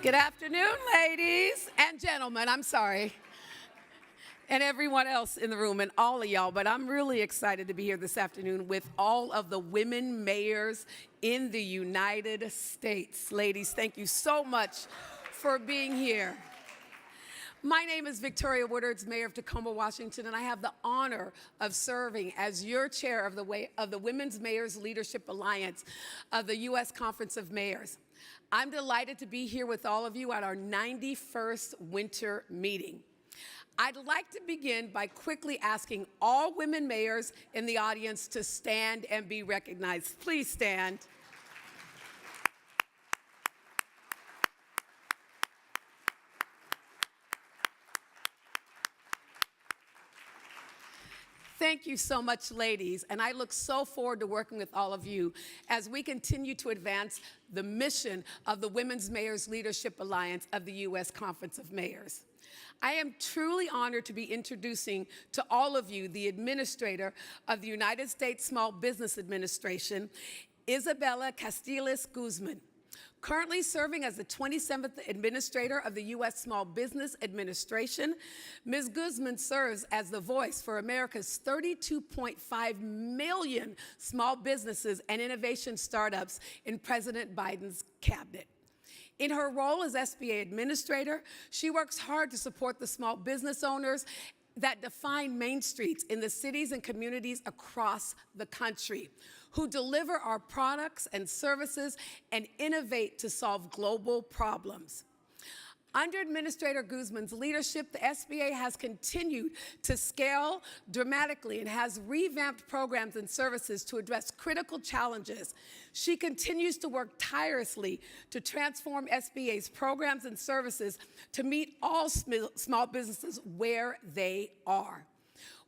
Good afternoon, ladies and gentlemen. I'm sorry. And everyone else in the room and all of y'all, but I'm really excited to be here this afternoon with all of the women mayors in the United States. Ladies, thank you so much for being here. My name is Victoria Woodards, Mayor of Tacoma, Washington, and I have the honor of serving as your chair of the Women's Mayors Leadership Alliance of the U.S. Conference of Mayors. I'm delighted to be here with all of you at our 91st winter meeting. I'd like to begin by quickly asking all women mayors in the audience to stand and be recognized. Please stand. Thank you so much, ladies, and I look so forward to working with all of you as we continue to advance the mission of the Women's Mayors Leadership Alliance of the U.S. Conference of Mayors. I am truly honored to be introducing to all of you the Administrator of the United States Small Business Administration, Isabella Castillas Guzman. Currently serving as the 27th Administrator of the U.S. Small Business Administration, Ms. Guzman serves as the voice for America's 32.5 million small businesses and innovation startups in President Biden's cabinet. In her role as SBA Administrator, she works hard to support the small business owners that define Main Streets in the cities and communities across the country, who deliver our products and services and innovate to solve global problems. Under Administrator Guzman's leadership, the SBA has continued to scale dramatically and has revamped programs and services to address critical challenges. She continues to work tirelessly to transform SBA's programs and services to meet all small businesses where they are.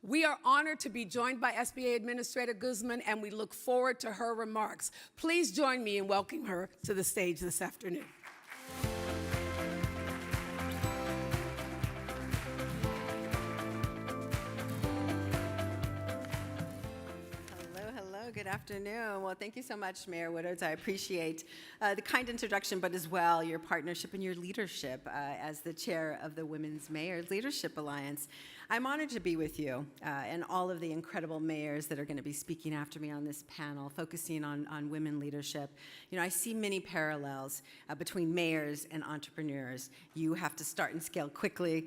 We are honored to be joined by SBA Administrator Guzman, and we look forward to her remarks. Please join me in welcoming her to the stage this afternoon. Good afternoon. Well, thank you so much, Mayor Woodards. I appreciate the kind introduction, but as well your partnership and your leadership as the chair of the Women's Mayors Leadership Alliance. I'm honored to be with you and all of the incredible mayors that are going to be speaking after me on this panel, focusing on women leadership. You know, I see many parallels between mayors and entrepreneurs. You have to start and scale quickly,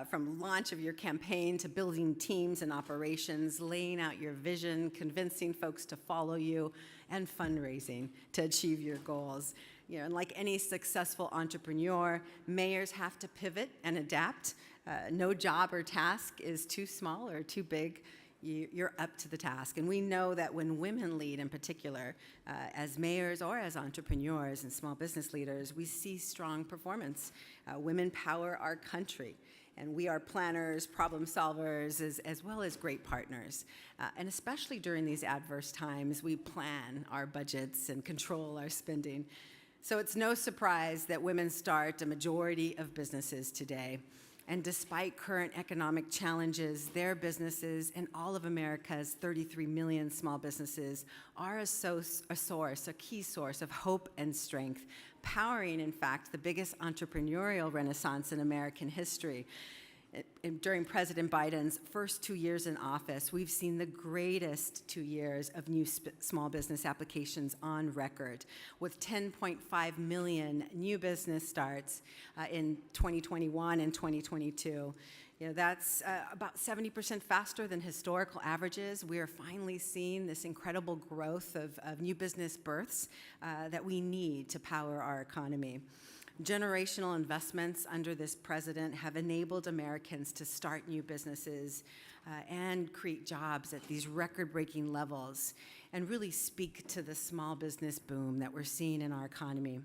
from launch of your campaign to building teams and operations, laying out your vision, convincing folks to follow you, and fundraising to achieve your goals. You know, and like any successful entrepreneur, mayors have to pivot and adapt. No job or task is too small or too big. You're up to the task. And we know that when women lead in particular, as mayors or as entrepreneurs and small business leaders, we see strong performance. Women power our country. And we are planners, problem solvers, as well as great partners. And especially during these adverse times, we plan our budgets and control our spending. So it's no surprise that women start a majority of businesses today. And despite current economic challenges, their businesses and all of America's 33 million small businesses are a key source of hope and strength, powering, in fact, the biggest entrepreneurial renaissance in American history. During President Biden's first 2 years in office, we've seen the greatest 2 years of new small business applications on record, with 10.5 million new business starts in 2021 and 2022. You know, that's about 70% faster than historical averages. We are finally seeing this incredible growth of new business births that we need to power our economy. Generational investments under this president have enabled Americans to start new businesses and create jobs at these record-breaking levels and really speak to the small business boom that we're seeing in our economy.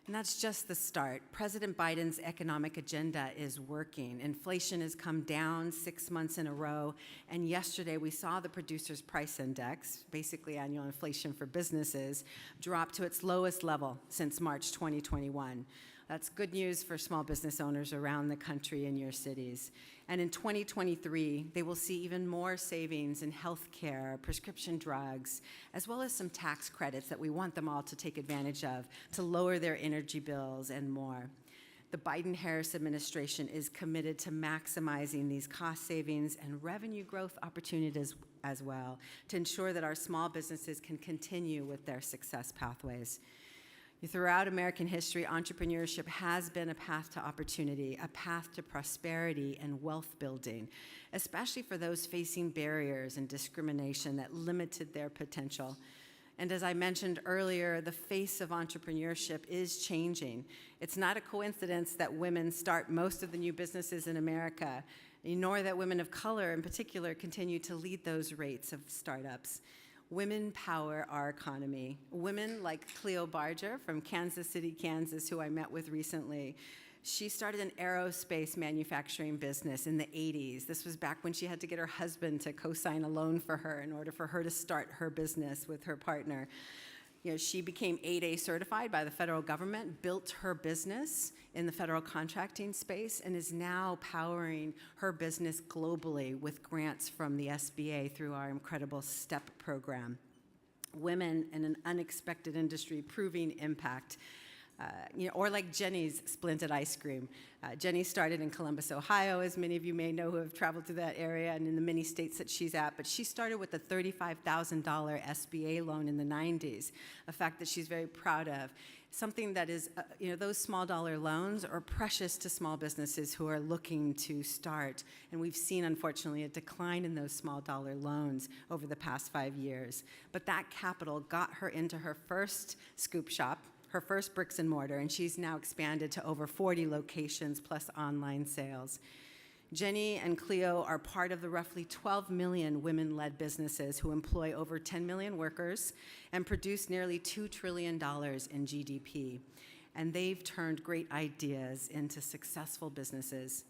And that's just the start. President Biden's economic agenda is working. Inflation has come down 6 months in a row, and yesterday we saw the Producers' Price Index, basically annual inflation for businesses, drop to its lowest level since March 2021. That's good news for small business owners around the country in your cities. And in 2023, they will see even more savings in healthcare, prescription drugs, as well as some tax credits that we want them all to take advantage of to lower their energy bills and more. The Biden-Harris administration is committed to maximizing these cost savings and revenue growth opportunities as well to ensure that our small businesses can continue with their success pathways. Throughout American history, entrepreneurship has been a path to opportunity, a path to prosperity and wealth building, especially for those facing barriers and discrimination that limited their potential. And as I mentioned earlier, the face of entrepreneurship is changing. It's not a coincidence that women start most of the new businesses in America, nor that women of color in particular continue to lead those rates of startups. Women power our economy. Women like Cleo Barger from Kansas City, Kansas, who I met with recently. She started an aerospace manufacturing business in the 80s. This was back when she had to get her husband to co-sign a loan for her in order for her to start her business with her partner. She became 8A certified by the federal government, built her business in the federal contracting space, and is now powering her business globally with grants from the SBA through our incredible STEP program. Women in an unexpected industry proving impact. Or like Jenny's Splendid Ice Cream. Jenny started in Columbus, Ohio, as many of you may know who have traveled through that area and in the many states that she's at, but she started with a $35,000 SBA loan in the 90s, a fact that she's very proud of. Something that is, those small dollar loans are precious to small businesses who are looking to start, and we've seen, unfortunately, a decline in those small dollar loans over the past 5 years. But that capital got her into her first scoop shop, her first bricks and mortar, and she's now expanded to over 40 locations plus online sales. Jenny and Cleo are part of the roughly 12 million women-led businesses who employ over 10 million workers and produce nearly $2 trillion in GDP. And they've turned great ideas into successful businesses.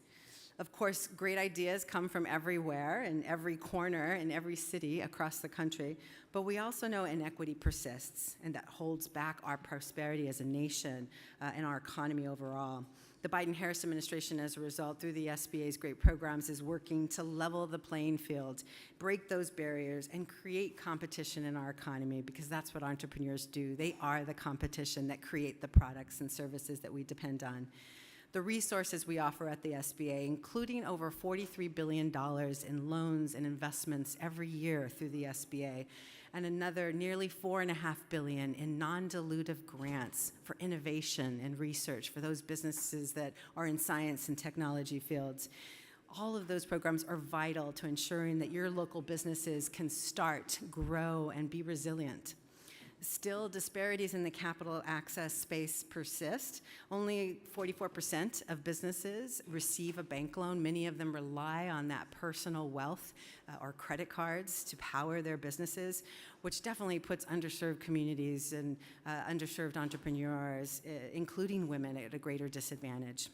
Of course, great ideas come from everywhere, in every corner, in every city across the country, but we also know inequity persists, and that holds back our prosperity as a nation and our economy overall. The Biden-Harris administration, as a result, through the SBA's great programs, is working to level the playing field, break those barriers, and create competition in our economy, because that's what entrepreneurs do. They are the competition that create the products and services that we depend on. The resources we offer at the SBA, including over $43 billion in loans and investments every year through the SBA, and another nearly $4.5 billion in non-dilutive grants for innovation and research for those businesses that are in science and technology fields. All of those programs are vital to ensuring that your local businesses can start, grow, and be resilient. Still, disparities in the capital access space persist. Only 44% of businesses receive a bank loan. Many of them rely on that personal wealth or credit cards to power their businesses, which definitely puts underserved communities and underserved entrepreneurs, including women, at a greater disadvantage.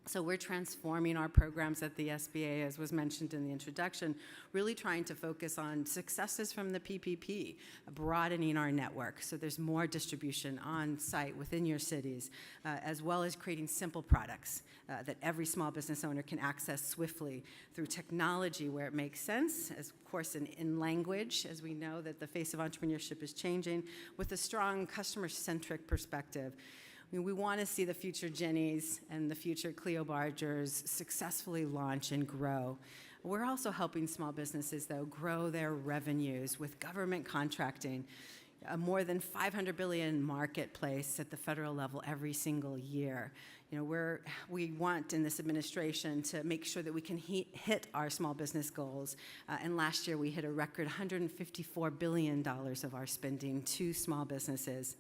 So we're transforming our programs at the SBA, as was mentioned in the introduction, really trying to focus on successes from the PPP, broadening our network so there's more distribution on site within your cities, as well as creating simple products that every small business owner can access swiftly through technology where it makes sense, as of course in language, as we know that the face of entrepreneurship is changing, with a strong customer-centric perspective. We want to see the future Jennies and the future Cleo Bargers successfully launch and grow. We're also helping small businesses, though, grow their revenues with government contracting, a more than $500 billion marketplace at the federal level every single year. We want in this administration to make sure that we can hit our small business goals. And last year we hit a record $154 billion of our spending to small businesses.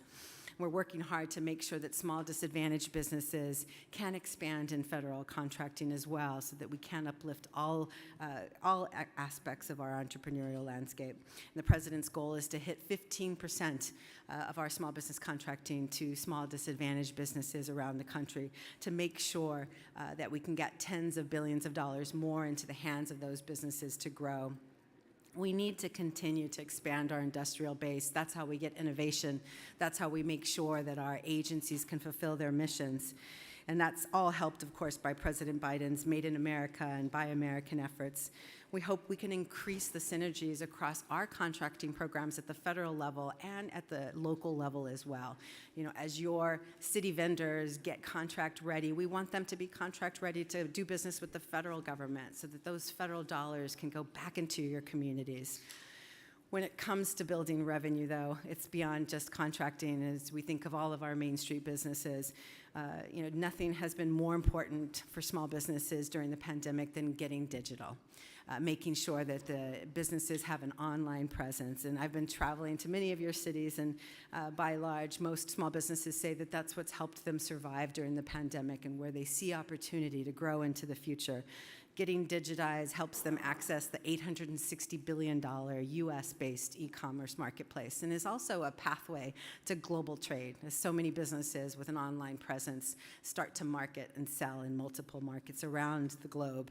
We're working hard to make sure that small disadvantaged businesses can expand in federal contracting as well, so that we can uplift all aspects of our entrepreneurial landscape. And the President's goal is to hit 15% of our small business contracting to small disadvantaged businesses around the country, to make sure that we can get tens of billions of dollars more into the hands of those businesses to grow. We need to continue to expand our industrial base. That's how we get innovation. That's how we make sure that our agencies can fulfill their missions. And that's all helped, of course, by President Biden's Made in America and Buy American efforts. We hope we can increase the synergies across our contracting programs at the federal level and at the local level as well. You know, as your city vendors get contract ready, we want them to be contract ready to do business with the federal government so that those federal dollars can go back into your communities. When it comes to building revenue, though, it's beyond just contracting. As we think of all of our Main Street businesses, you know, nothing has been more important for small businesses during the pandemic than getting digital, making sure that the businesses have an online presence. And I've been traveling to many of your cities, and by and large, most small businesses say that that's what's helped them survive during the pandemic and where they see opportunity to grow into the future. Getting digitized helps them access the $860 billion US-based e-commerce marketplace and is also a pathway to global trade, as so many businesses with an online presence start to market and sell in multiple markets around the globe.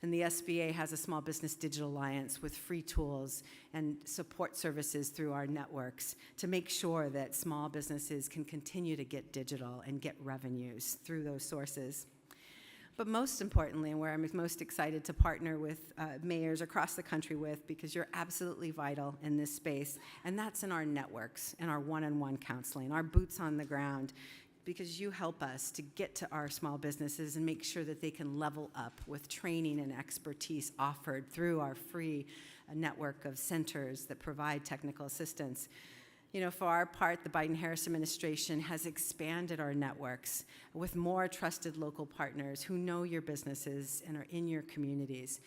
And the SBA has a Small Business Digital Alliance with free tools and support services through our networks to make sure that small businesses can continue to get digital and get revenues through those sources. But most importantly, and where I'm most excited to partner with mayors across the country with, because you're absolutely vital in this space, and that's in our networks and our one-on-one counseling, our boots on the ground, because you help us to get to our small businesses and make sure that they can level up with training and expertise offered through our free network of centers that provide technical assistance. You know, for our part, the Biden-Harris administration has expanded our networks with more trusted local partners who know your businesses and are in your communities.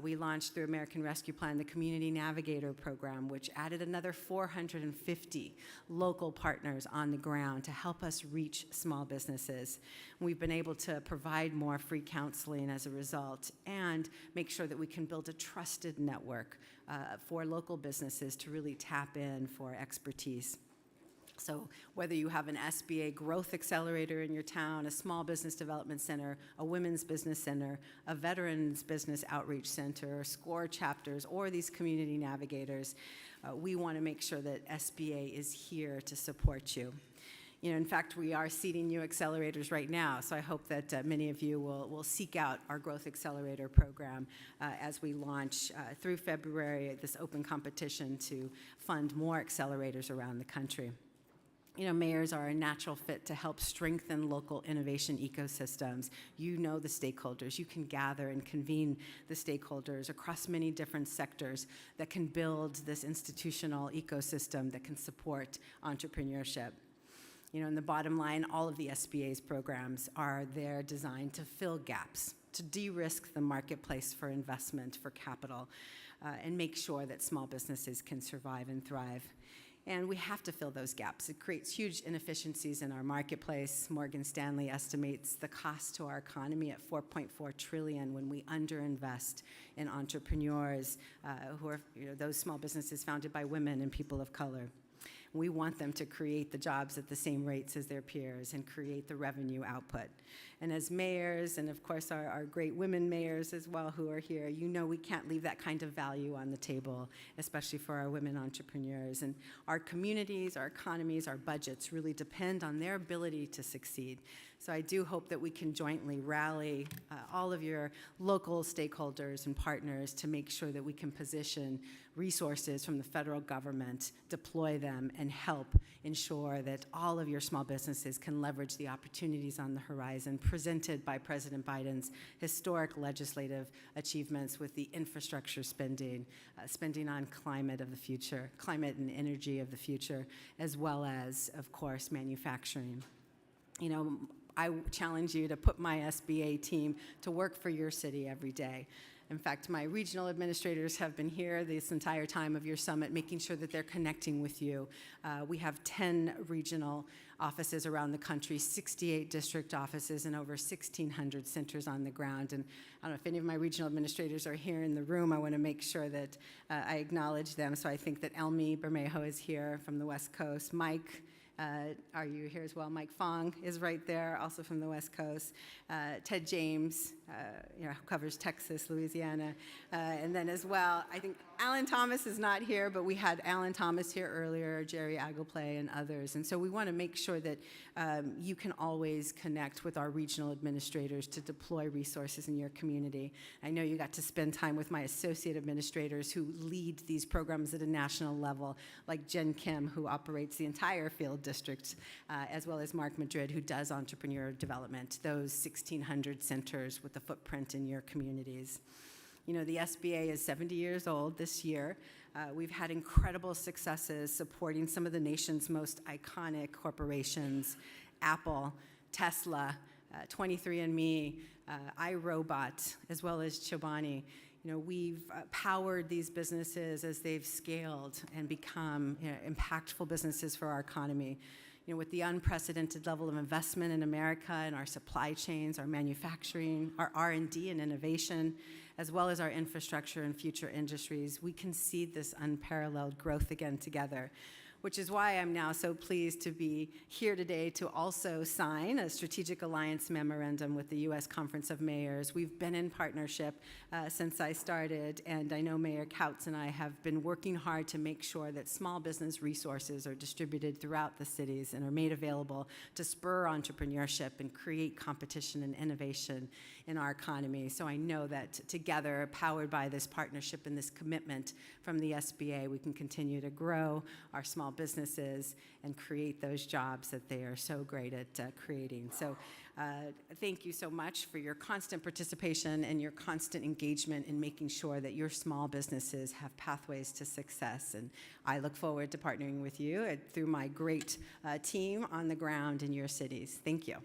We launched through American Rescue Plan the Community Navigator program, which added another 450 local partners on the ground to help us reach small businesses. We've been able to provide more free counseling as a result and make sure that we can build a trusted network for local businesses to really tap in for expertise. So whether you have an SBA growth accelerator in your town, a small business development center, a women's business center, a veterans business outreach center, SCORE chapters, or these community navigators, we want to make sure that SBA is here to support you. You know, in fact, we are seeding new accelerators right now, so I hope that many of you will seek out our Growth Accelerator program as we launch through February this open competition to fund more accelerators around the country. You know, mayors are a natural fit to help strengthen local innovation ecosystems. You know the stakeholders. You can gather and convene the stakeholders across many different sectors that can build this institutional ecosystem that can support entrepreneurship. You know, in the bottom line, all of the SBA's programs are there designed to fill gaps, to de-risk the marketplace for investment, for capital, and make sure that small businesses can survive and thrive. And we have to fill those gaps. It creates huge inefficiencies in our marketplace. Morgan Stanley estimates the cost to our economy at $4.4 trillion when we underinvest in entrepreneurs who are, you know, those small businesses founded by women and people of color. We want them to create the jobs at the same rates as their peers and create the revenue output. And as mayors, and of course our great women mayors as well who are here, you know we can't leave that kind of value on the table, especially for our women entrepreneurs. And our communities, our economies, our budgets really depend on their ability to succeed. So I do hope that we can jointly rally all of your local stakeholders and partners to make sure that we can position resources from the federal government, deploy them, and help ensure that all of your small businesses can leverage the opportunities on the horizon presented by President Biden's historic legislative achievements with the infrastructure spending, spending on climate of the future, climate and energy of the future, as well as, of course, manufacturing. You know, I challenge you to put my SBA team to work for your city every day. In fact, my regional administrators have been here this entire time of your summit, making sure that they're connecting with you. We have 10 regional offices around the country, 68 district offices, and over 1,600 centers on the ground. And I don't know if any of my regional administrators are here in the room. I want to make sure that I acknowledge them. So I think that Elmi Bermejo is here from the West Coast. Mike Are you here as well? Mike Fong is right there, also from the West Coast. Ted James, who covers Texas, Louisiana. And then as well, I think Alan Thomas is not here, but we had Alan Thomas here earlier, Jerry Agleplay, and others. And so we want to make sure that you can always connect with our regional administrators to deploy resources in your community. I know you got to spend time with my associate administrators who lead these programs at a national level, like Jen Kim, who operates the entire field district, as well as Mark Madrid, who does entrepreneur development, those 1,600 centers with the footprint in your communities. You know, the SBA is 70 years old this year. We've had incredible successes supporting some of the nation's most iconic corporations, Apple, Tesla, 23andMe, iRobot, as well as Chobani. You know, we've powered these businesses as they've scaled and become impactful businesses for our economy. You know, with the unprecedented level of investment in America and our supply chains, our manufacturing, our R&D and innovation, as well as our infrastructure and future industries, we can see this unparalleled growth again together, which is why I'm now so pleased to be here today to also sign a strategic alliance memorandum with the U.S. Conference of Mayors. We've been in partnership since I started, and I know Mayor Kautz and I have been working hard to make sure that small business resources are distributed throughout the cities and are made available to spur entrepreneurship and create competition and innovation in our economy. So I know that together, powered by this partnership and this commitment from the SBA, we can continue to grow our small businesses and create those jobs that they are so great at creating. So thank you so much for your constant participation and your constant engagement in making sure that your small businesses have pathways to success. And I look forward to partnering with you through my great team on the ground in your cities. Thank you.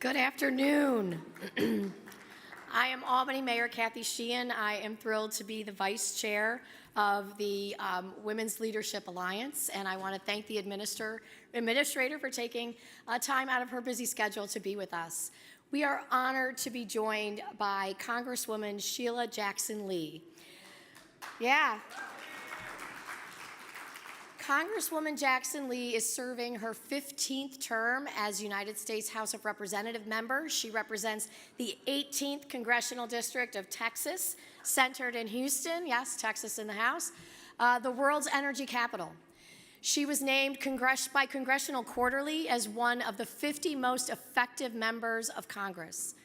Good afternoon. I am Albany Mayor Kathy Sheehan. I am thrilled to be the Vice Chair of the Women's Leadership Alliance, and I want to thank the administrator for taking time out of her busy schedule to be with us. We are honored to be joined by Congresswoman Sheila Jackson Lee. Yeah. Congresswoman Jackson Lee is serving her 15th term as United States House of Representative member. She represents the 18th Congressional District of Texas, centered in Houston, yes, Texas in the House, the world's energy capital. She was named by Congressional Quarterly as one of the 50 most effective members of Congress.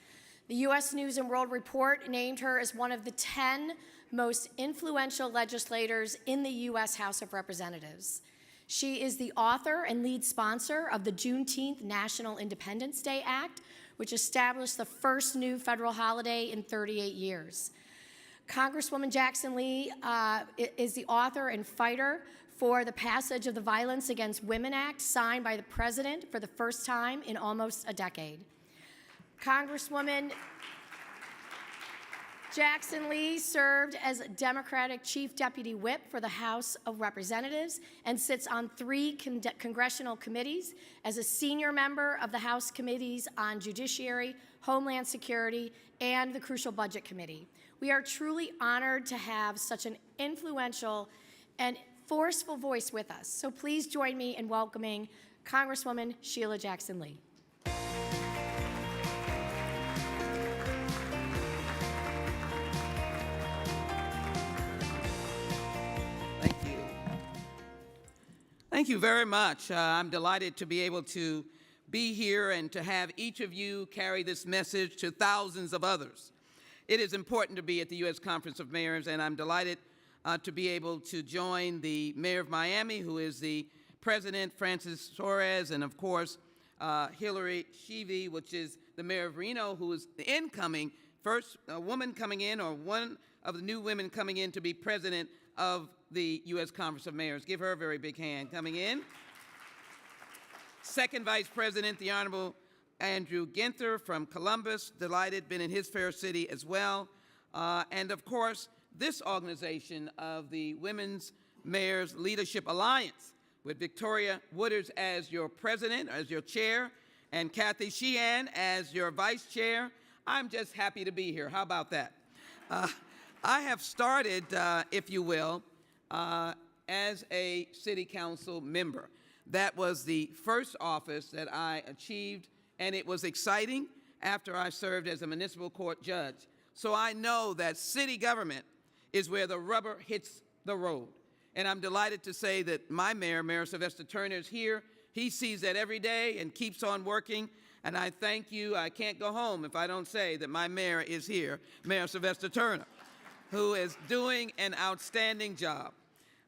The U.S. News and World Report named her as one of the 10 most influential legislators in the U.S. House of Representatives. She is the author and lead sponsor of the Juneteenth National Independence Day Act, which established the first new federal holiday in 38 years. Congresswoman Jackson Lee is the author and fighter for the passage of the Violence Against Women Act, signed by the President for the first time in almost a decade. Congresswoman Jackson Lee served as Democratic Chief Deputy Whip for the House of Representatives and sits on 3 congressional committees as a senior member of the House Committees on Judiciary, Homeland Security, and the Crucial Budget Committee. We are truly honored to have such an influential and forceful voice with us. So please join me in welcoming Congresswoman Sheila Jackson Lee. Thank you very much. I'm delighted to be able to be here and to have each of you carry this message to thousands of others. It is important to be at the U.S. Conference of Mayors, and I'm delighted to be able to join the Mayor of Miami, who is the President, Francis Suarez, and of course, Hillary Sheehan, which is the Mayor of Reno, who is the incoming first woman coming in, or one of the new women coming in to be President of the U.S. Conference of Mayors. Give her a very big hand coming in. Second Vice President, the Honorable Andrew Ginther from Columbus, delighted, been in his fair city as well. And of course, this organization of the Women's Mayors Leadership Alliance, with Victoria Woodards as your president, as your chair, and Kathy Sheehan as your vice chair. I'm just happy to be here. How about that? I have started, if you will, as a city council member. That was the first office that I achieved, and it was exciting after I served as a municipal court judge. So I know that city government is where the rubber hits the road. And I'm delighted to say that my mayor, Mayor Sylvester Turner, is here. He sees that every day and keeps on working. And I thank you. I can't go home if I don't say that my mayor is here, Mayor Sylvester Turner, who is doing an outstanding job.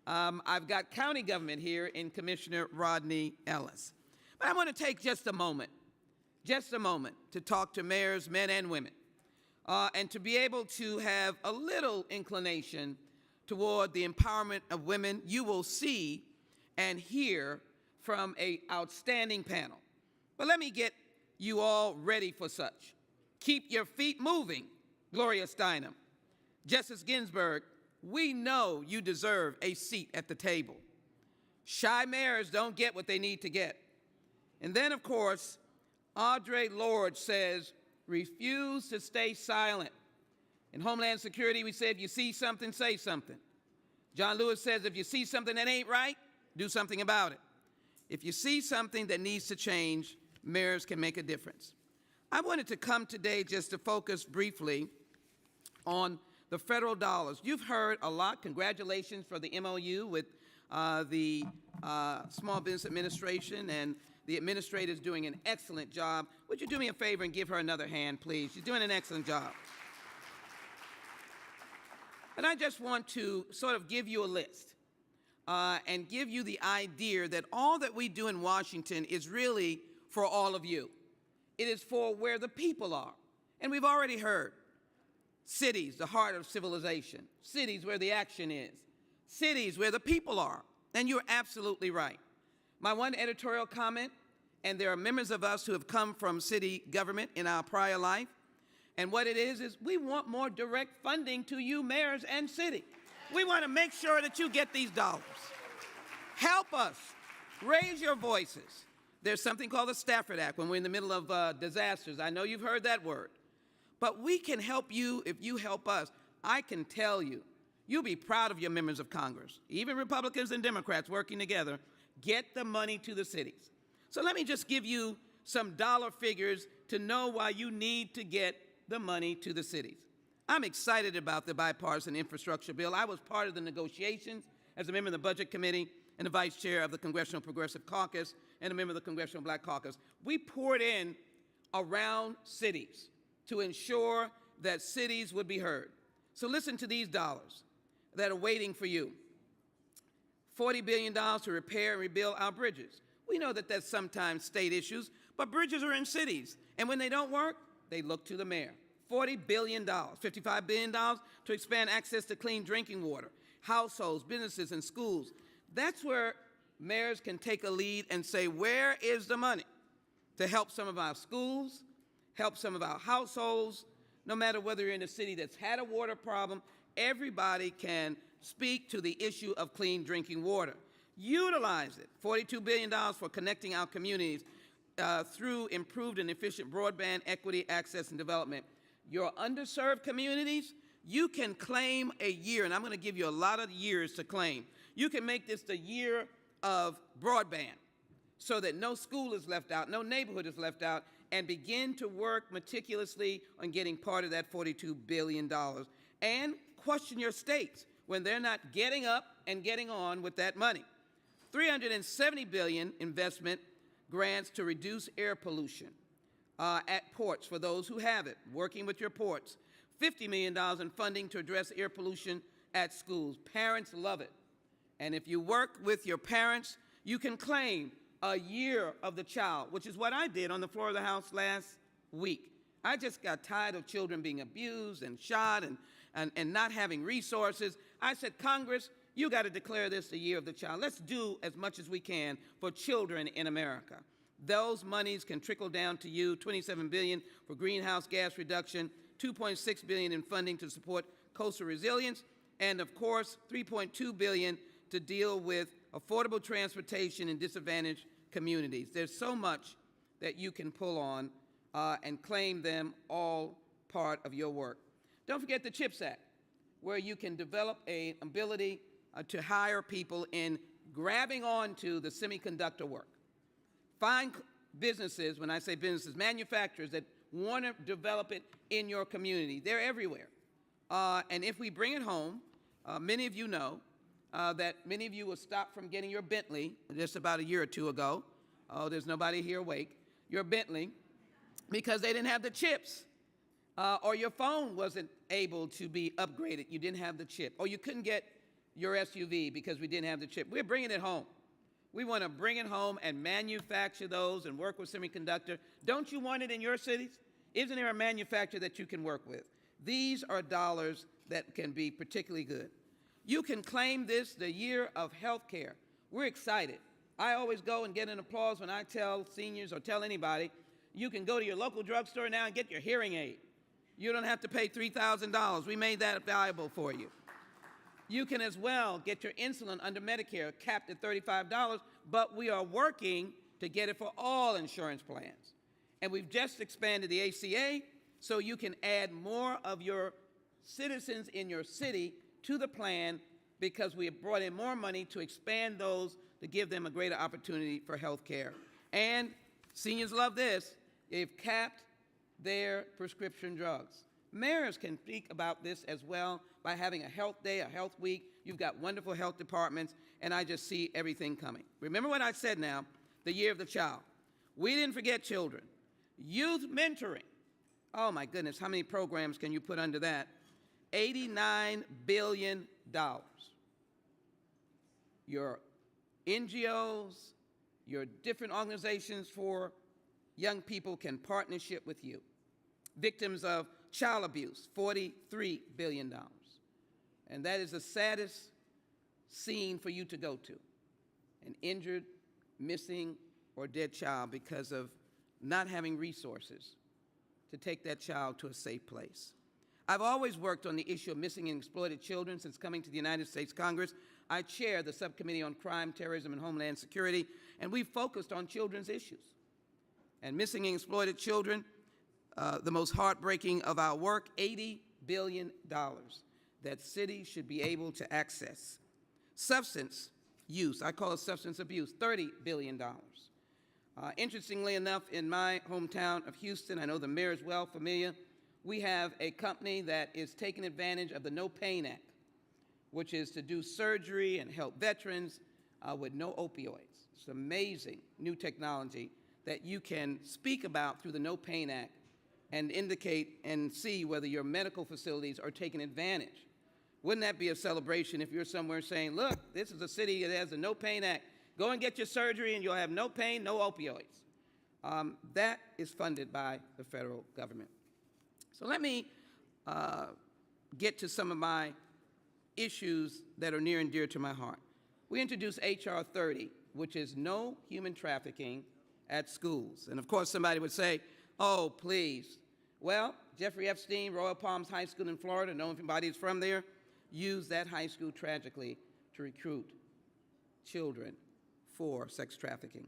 I've got county government here in Commissioner Rodney Ellis. But I want to take just a moment to talk to mayors, men and women, and to be able to have a little inclination toward the empowerment of women. You will see and hear from an outstanding panel. But let me get you all ready for such. Keep your feet moving, Gloria Steinem. Justice Ginsburg, we know you deserve a seat at the table. Shy mayors don't get what they need to get. And then, of course, Audre Lorde says, refuse to stay silent. In Homeland Security, we say, if you see something, say something. John Lewis says, if you see something that ain't right, do something about it. If you see something that needs to change, mayors can make a difference. I wanted to come today just to focus briefly on the federal dollars. You've heard a lot. Congratulations for the MOU with the Small Business Administration, and the administrator is doing an excellent job. Would you do me a favor and give her another hand, please? She's doing an excellent job. And I just want to sort of give you a list and give you the idea that all that we do in Washington is really for all of you. It is for where the people are. And we've already heard. Cities, the heart of civilization. Cities where the action is. Cities where the people are. And you're absolutely right. My one editorial comment, and there are members of us who have come from city government in our prior life, and what it is we want more direct funding to you mayors and city. We want to make sure that you get these dollars. Help us. Raise your voices. There's something called the Stafford Act when we're in the middle of disasters. I know you've heard that word. But we can help you if you help us. I can tell you, you'll be proud of your members of Congress, even Republicans and Democrats working together. Get the money to the cities. So let me just give you some dollar figures to know why you need to get the money to the cities. I'm excited about the bipartisan infrastructure bill. I was part of the negotiations as a member of the Budget Committee and the vice chair of the Congressional Progressive Caucus and a member of the Congressional Black Caucus. We poured in around cities to ensure that cities would be heard. So listen to these dollars that are waiting for you. $40 billion to repair and rebuild our bridges. We know that that's sometimes state issues, but bridges are in cities. And when they don't work, they look to the mayor. $40 billion, $55 billion to expand access to clean drinking water, households, businesses, and schools. That's where mayors can take a lead and say, where is the money to help some of our schools, help some of our households, no matter whether you're in a city that's had a water problem, everybody can speak to the issue of clean drinking water. Utilize it, $42 billion for connecting our communities through improved and efficient broadband equity, access, and development. Your underserved communities, you can claim a year, and I'm going to give you a lot of years to claim. You can make this the year of broadband so that no school is left out, no neighborhood is left out, and begin to work meticulously on getting part of that $42 billion. And question your states when they're not getting up and getting on with that money. $370 billion investment grants to reduce air pollution at ports for those who have it, working with your ports. $50 million in funding to address air pollution at schools. Parents love it. And if you work with your parents, you can claim a year of the child, which is what I did on the floor of the House last week. I just got tired of children being abused and shot and not having resources. I said, Congress, you got to declare this the year of the child. Let's do as much as we can for children in America. Those monies can trickle down to you, $27 billion for greenhouse gas reduction, $2.6 billion in funding to support coastal resilience, and of course, $3.2 billion to deal with affordable transportation in disadvantaged communities. There's so much that you can pull on and claim them all part of your work. Don't forget the CHIPS Act, where you can develop an ability to hire people in grabbing onto the semiconductor work. Find businesses, when I say businesses, manufacturers that want to develop it in your community. They're everywhere. And if we bring it home, many of you know that many of you were stopped from getting your Bentley just about a year or two ago. Oh, there's nobody here awake. Your Bentley, because they didn't have the chips. Or your phone wasn't able to be upgraded. You didn't have the chip. Or you couldn't get your SUV because we didn't have the chip. We're bringing it home. We want to bring it home and manufacture those and work with semiconductor. Don't you want it in your cities? Isn't there a manufacturer that you can work with? These are dollars that can be particularly good. You can claim this the year of health care. We're excited. I always go and get an applause when I tell seniors or tell anybody, you can go to your local drugstore now and get your hearing aid. You don't have to pay $3,000. We made that valuable for you. You can as well get your insulin under Medicare, capped at $35, but we are working to get it for all insurance plans. And we've just expanded the ACA so you can add more of your citizens in your city to the plan because we have brought in more money to expand those to give them a greater opportunity for health care. And seniors love this. They've capped their prescription drugs. Mayors can speak about this as well by having a health day, a health week. You've got wonderful health departments, and I just see everything coming. Remember what I said now, the year of the child. We didn't forget children. Youth mentoring. Oh my goodness, how many programs can you put under that? $89 billion. Your NGOs, your different organizations for young people can partnership with you. Victims of child abuse, $43 billion. And that is the saddest scene for you to go to. An injured, missing, or dead child because of not having resources to take that child to a safe place. I've always worked on the issue of missing and exploited children since coming to the United States Congress. I chair the Subcommittee on Crime, Terrorism, and Homeland Security, and we've focused on children's issues. And missing and exploited children, the most heartbreaking of our work, $80 billion that cities should be able to access. Substance use, I call it substance abuse, $30 billion. Interestingly enough, in my hometown of Houston, I know the mayor is well familiar, we have a company that is taking advantage of the No Pain Act, which is to do surgery and help veterans with no opioids. It's amazing new technology that you can speak about through the No Pain Act and indicate and see whether your medical facilities are taking advantage. Wouldn't that be a celebration if you're somewhere saying, look, this is a city that has a No Pain Act. Go and get your surgery and you'll have no pain, no opioids. That is funded by the federal government. So let me get to some of my issues that are near and dear to my heart. we introduced H.R. 30, which is no human trafficking at schools. And of course, somebody would say, oh, please. Well, Jeffrey Epstein, Royal Palms High School in Florida, know if anybody is from there, used that high school tragically to recruit children for sex trafficking.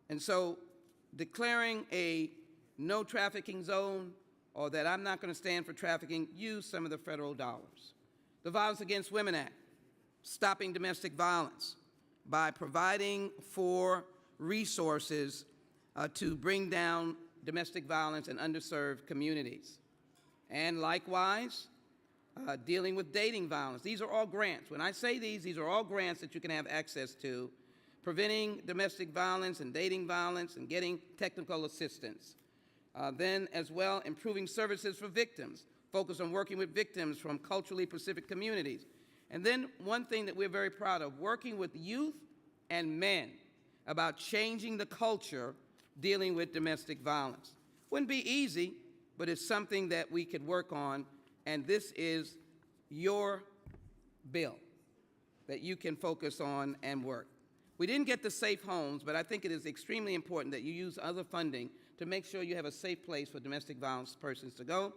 And so declaring a no trafficking zone, or that I'm not going to stand for trafficking, use some of the federal dollars. The Violence Against Women Act, stopping domestic violence by providing for resources to bring down domestic violence in underserved communities. And likewise, dealing with dating violence. These are all grants. When I say these are all grants that you can have access to, preventing domestic violence and dating violence and getting technical assistance. Then as well, improving services for victims, focus on working with victims from culturally Pacific communities. And then one thing that we're very proud of, working with youth and men about changing the culture dealing with domestic violence. Wouldn't be easy, but it's something that we could work on, and this is your bill that you can focus on and work. We didn't get the safe homes, but I think it is extremely important that you use other funding to make sure you have a safe place for domestic violence persons to go,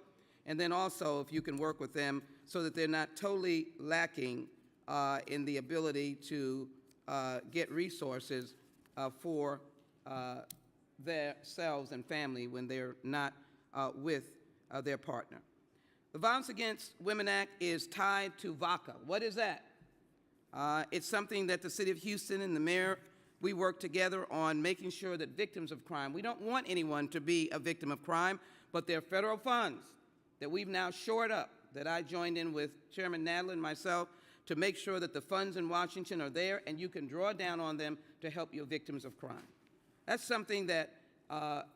and then also if you can work with them so that they're not totally lacking in the ability to get resources for themselves and family when they're not with their partner. The Violence Against Women Act is tied to VACA. What is that? It's something that the City of Houston and the mayor, we work together on making sure that victims of crime, we don't want anyone to be a victim of crime, but there are federal funds that we've now shored up, that I joined in with Chairman Nadler and myself, to make sure that the funds in Washington are there and you can draw down on them to help your victims of crime. That's something that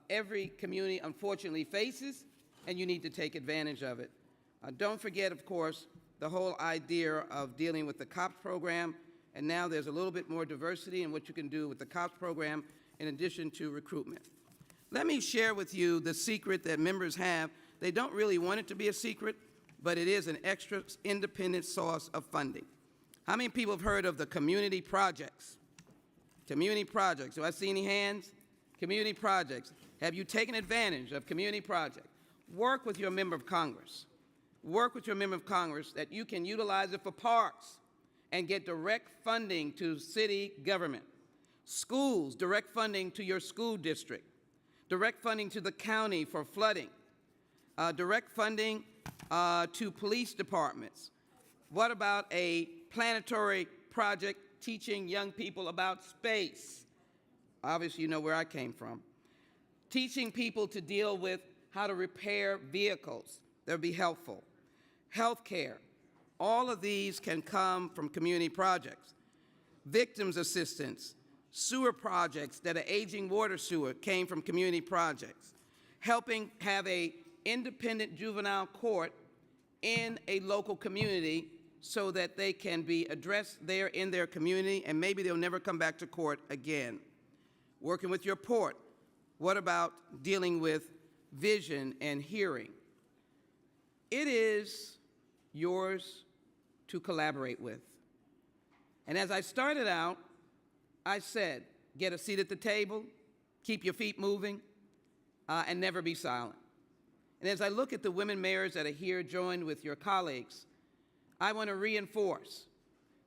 every community unfortunately faces, and you need to take advantage of it. Don't forget, of course, the whole idea of dealing with the COPS program, and now there's a little bit more diversity in what you can do with the COPS program in addition to recruitment. Let me share with you the secret that members have. They don't really want it to be a secret, but it is an extra independent source of funding. How many people have heard of the community projects? Community projects. Do I see any hands? Community projects. Have you taken advantage of community projects? Work with your member of Congress. Work with your member of Congress that you can utilize it for parks and get direct funding to city government. Schools, direct funding to your school district. Direct funding to the county for flooding. Direct funding to police departments. What about a planetary project teaching young people about space? Obviously, you know where I came from. Teaching people to deal with how to repair vehicles. That would be helpful. Healthcare. All of these can come from community projects. Victims assistance. Sewer projects that are aging water sewer came from community projects. Helping have a independent juvenile court in a local community so that they can be addressed there in their community and maybe they'll never come back to court again. Working with your port. What about dealing with vision and hearing? It is yours to collaborate with. And as I started out, I said, get a seat at the table, keep your feet moving, and never be silent. And as I look at the women mayors that are here joined with your colleagues, I want to reinforce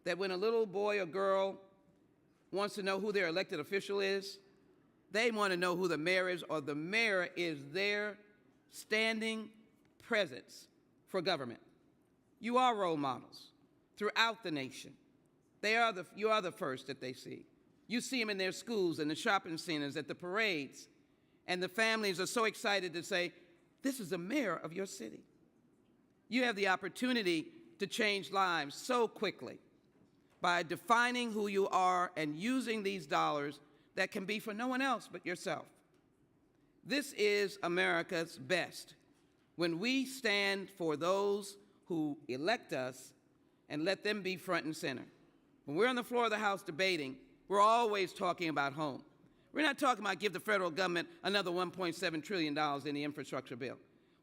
that when a little boy or girl wants to know who their elected official is, they want to know who the mayor is, or the mayor is their standing presence for government. You are role models throughout the nation. You are the first that they see. You see them in their schools, in the shopping centers, at the parades, and the families are so excited to say, this is the mayor of your city. You have the opportunity to change lives so quickly by defining who you are and using these dollars that can be for no one else but yourself. This is America's best, when we stand for those who elect us and let them be front and center. When we're on the floor of the House debating, we're always talking about home. We're not talking about give the federal government another $1.7 trillion in the infrastructure bill.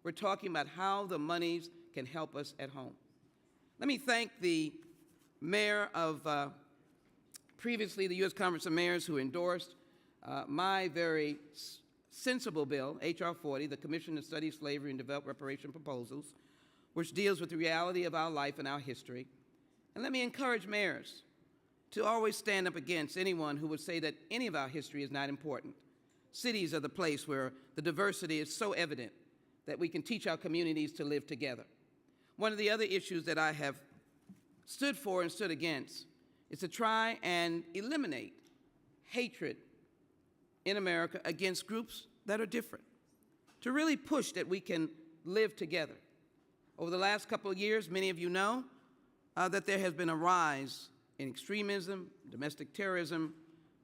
We're talking about how the monies can help us at home. Let me thank the mayor of previously the U.S. Conference of Mayors who endorsed my very sensible bill, H.R. 40, the Commission to Study Slavery and Develop Reparation Proposals, which deals with the reality of our life and our history. And let me encourage mayors to always stand up against anyone who would say that any of our history is not important. Cities are the place where the diversity is so evident that we can teach our communities to live together. One of the other issues that I have stood for and stood against is to try and eliminate hatred in America against groups that are different, to really push that we can live together. Over the last couple of years, many of you know that there has been a rise in extremism, domestic terrorism.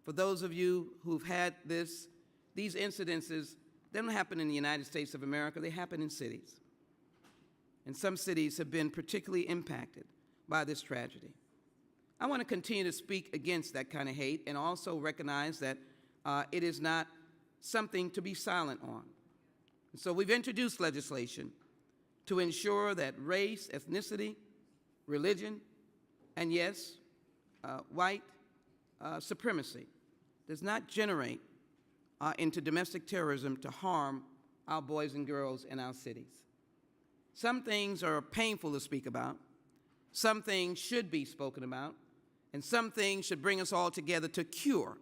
For those of you who've had these incidences, they don't happen in the United States of America, they happen in cities. And some cities have been particularly impacted by this tragedy. I want to continue to speak against that kind of hate and also recognize that it is not something to be silent on. And so we've introduced legislation to ensure that race, ethnicity, religion, and yes, white supremacy does not generate into domestic terrorism to harm our boys and girls in our cities. Some things are painful to speak about, some things should be spoken about, and some things should bring us all together to cure,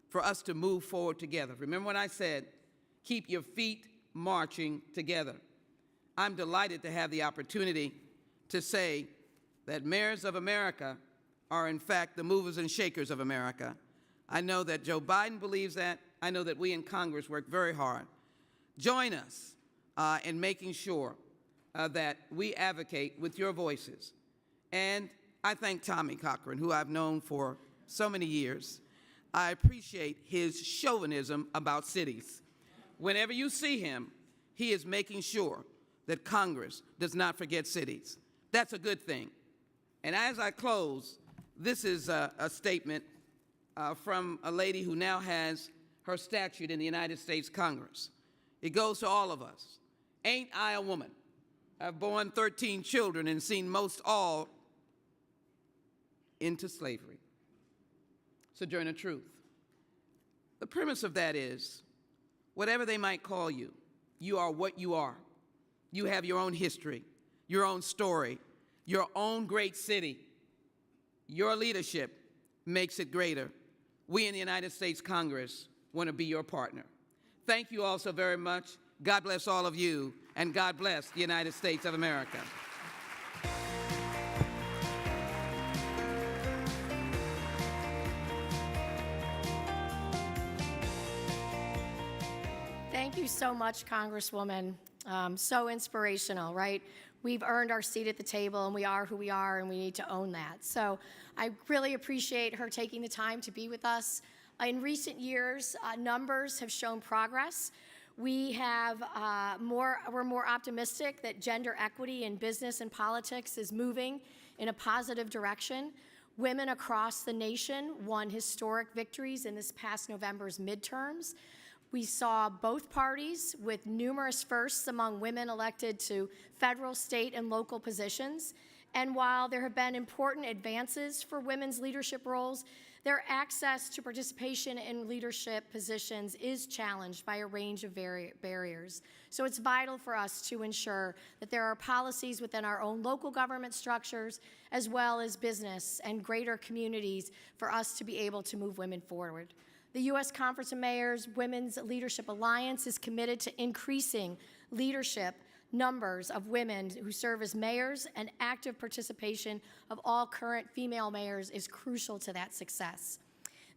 for us to move forward together. Remember when I said, keep your feet marching together. I'm delighted to have the opportunity to say that mayors of America are in fact the movers and shakers of America. I know that Joe Biden believes that. I know that we in Congress work very hard. Join us in making sure that we advocate with your voices. And I thank Tommy Cochran, who I've known for so many years. I appreciate his chauvinism about cities. Whenever you see him, he is making sure that Congress does not forget cities. That's a good thing. And as I close, this is a statement from a lady who now has her statute in the United States Congress. It goes to all of us. Ain't I a woman? I've borne 13 children and seen most all into slavery. Sojourner Truth. The premise of that is, whatever they might call you, you are what you are. You have your own history, your own story, your own great city. Your leadership makes it greater. We in the United States Congress want to be your partner. Thank you all so very much. God bless all of you, and God bless the United States of America. Thank you so much, Congresswoman. So inspirational, right? We've earned our seat at the table, and we are who we are, and we need to own that. So I really appreciate her taking the time to be with us. In recent years, numbers have shown progress. We're more optimistic that gender equity in business and politics is moving in a positive direction. Women across the nation won historic victories in this past November's midterms. We saw both parties with numerous firsts among women elected to federal, state, and local positions. And while there have been important advances for women's leadership roles, their access to participation in leadership positions is challenged by a range of barriers. So it's vital for us to ensure that there are policies within our own local government structures, as well as business and greater communities, for us to be able to move women forward. The U.S. Conference of Mayors Women's Leadership Alliance is committed to increasing leadership numbers of women who serve as mayors, and active participation of all current female mayors is crucial to that success.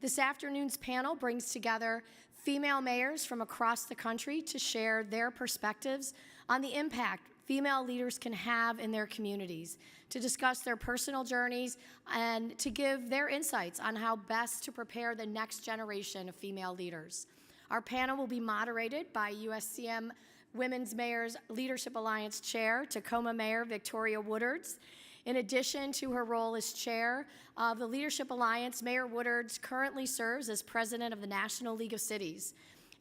This afternoon's panel brings together female mayors from across the country to share their perspectives on the impact female leaders can have in their communities, to discuss their personal journeys, and to give their insights on how best to prepare the next generation of female leaders. Our panel will be moderated by USCM Women's Mayors Leadership Alliance Chair, Tacoma Mayor Victoria Woodards. In addition to her role as chair of the Leadership Alliance, Mayor Woodards currently serves as president of the National League of Cities.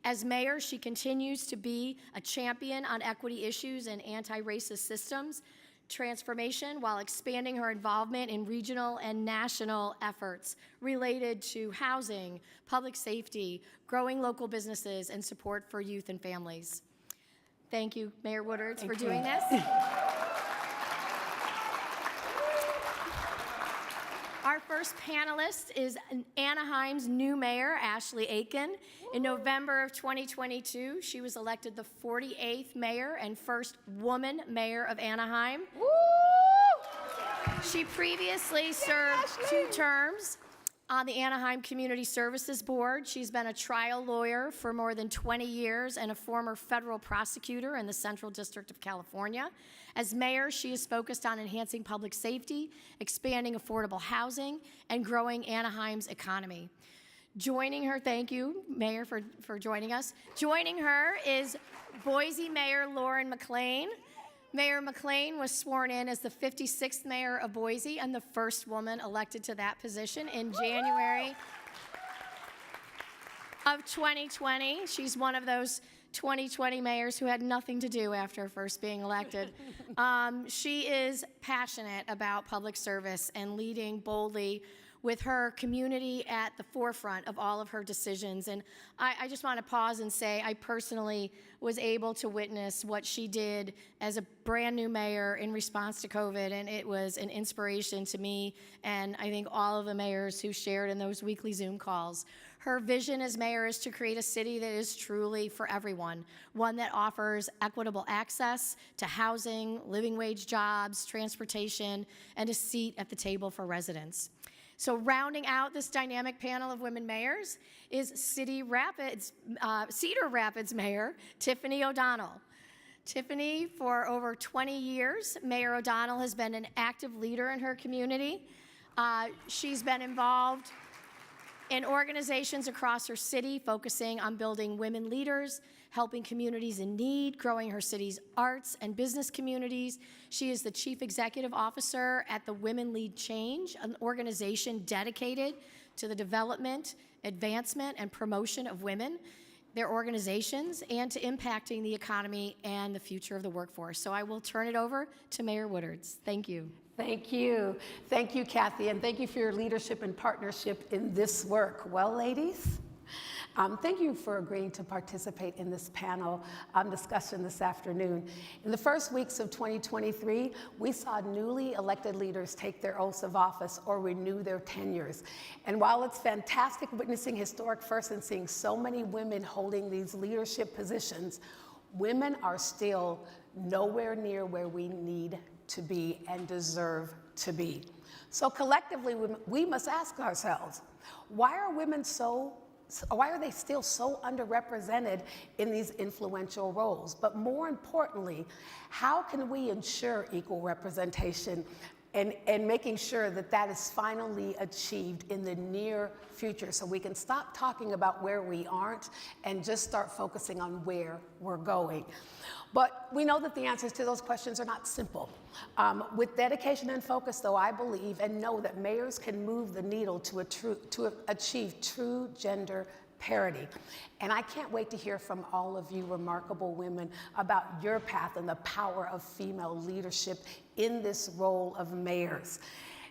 As mayor, she continues to be a champion on equity issues and anti-racist systems. transformation while expanding her involvement in regional and national efforts related to housing, public safety, growing local businesses, and support for youth and families. Thank you, Mayor Woodards, for doing this. Our first panelist is Anaheim's new mayor, Ashley Aiken. In November of 2022, she was elected the 48th mayor and first woman mayor of Anaheim. Woo! She previously served 2 terms on the Anaheim Community Services Board. She's been a trial lawyer for more than 20 years and a former federal prosecutor in the Central District of California. As mayor, she is focused on enhancing public safety, expanding affordable housing, and growing Anaheim's economy. Joining her, thank you, Mayor, for joining us. Joining her is Boise Mayor Lauren McLean. Mayor McLean was sworn in as the 56th mayor of Boise and the first woman elected to that position in January of 2020. She's one of those 2020 mayors who had nothing to do after first being elected. She is passionate about public service and leading boldly with her community at the forefront of all of her decisions. And I just want to pause and say I personally was able to witness what she did as a brand new mayor in response to COVID, and it was an inspiration to me and I think all of the mayors who shared in those weekly Zoom calls. Her vision as mayor is to create a city that is truly for everyone, one that offers equitable access to housing, living wage jobs, transportation, and a seat at the table for residents. So rounding out this dynamic panel of women mayors is Cedar Rapids Mayor Tiffany O'Donnell. Tiffany, for over 20 years, Mayor O'Donnell has been an active leader in her community. She's been involved in organizations across her city focusing on building women leaders, helping communities in need, growing her city's arts and business communities. She is the Chief Executive Officer at the Women Lead Change, an organization dedicated to the development, advancement, and promotion of women, their organizations, and to impacting the economy and the future of the workforce. So I will turn it over to Mayor Woodards. Thank you. Thank you. Thank you, Kathy, and thank you for your leadership and partnership in this work. Well, ladies, thank you for agreeing to participate in this panel discussion this afternoon. In the first weeks of 2023, we saw newly elected leaders take their oaths of office or renew their tenures. And while it's fantastic witnessing historic firsts and seeing so many women holding these leadership positions, women are still nowhere near where we need to be and deserve to be. So collectively, we must ask ourselves, why are they still so underrepresented in these influential roles? But more importantly, how can we ensure equal representation and making sure that that is finally achieved in the near future so we can stop talking about where we aren't and just start focusing on where we're going? But we know that the answers to those questions are not simple. With dedication and focus, though, I believe and know that mayors can move the needle to achieve true gender parity. And I can't wait to hear from all of you remarkable women about your path and the power of female leadership in this role of mayors.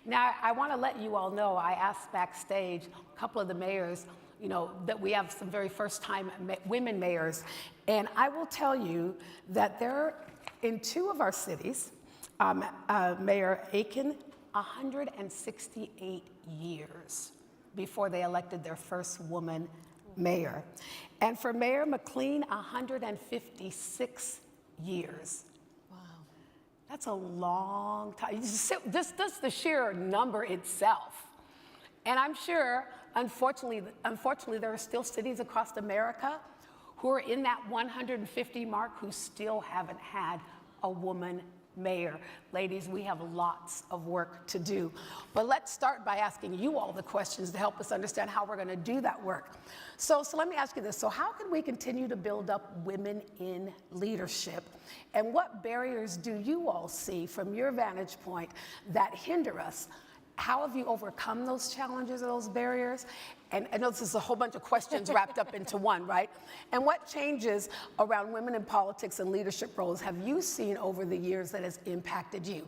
Now, I want to let you all know, I asked backstage a couple of the mayors, that we have some very first-time women mayors. And I will tell you that in 2 of our cities, Mayor Aiken, 168 years before they elected their first woman mayor. And for Mayor McLean, 156 years. Wow. That's a long time. Just the sheer number itself. And I'm sure, unfortunately, there are still cities across America who are in that 150 mark who still haven't had a woman mayor. Ladies, we have lots of work to do. But let's start by asking you all the questions to help us understand how we're going to do that work. So let me ask you this. So how can we continue to build up women in leadership? And what barriers do you all see from your vantage point that hinder us how have you overcome those challenges or those barriers? And I know this is a whole bunch of questions wrapped up into one, right? And what changes around women in politics and leadership roles have you seen over the years that has impacted you?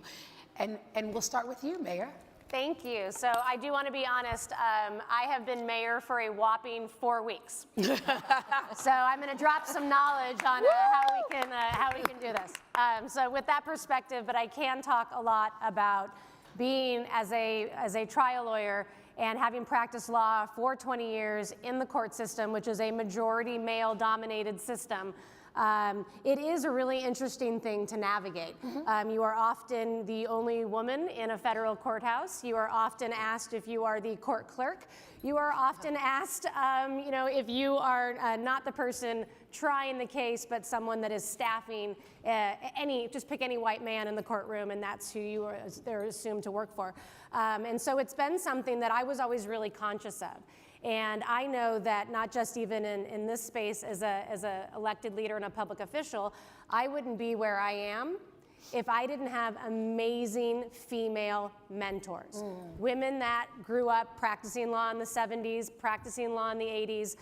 And we'll start with you, Mayor. Thank you. So I do want to be honest. I have been mayor for a whopping 4 weeks. So I'm going to drop some knowledge on how we can do this. So with that perspective, but I can talk a lot about being as a trial lawyer and having practiced law for 20 years in the court system, which is a majority male-dominated system. It is a really interesting thing to navigate. You are often the only woman in a federal courthouse. You are often asked if you are the court clerk. You are often asked, if you are not the person trying the case, but someone that is staffing just pick any white man in the courtroom, and that's who they're assumed to work for. And so it's been something that I was always really conscious of. And I know that not just even in this space as a elected leader and a public official, I wouldn't be where I am if I didn't have amazing female mentors. Women that grew up practicing law in the 70s, practicing law in the 80s.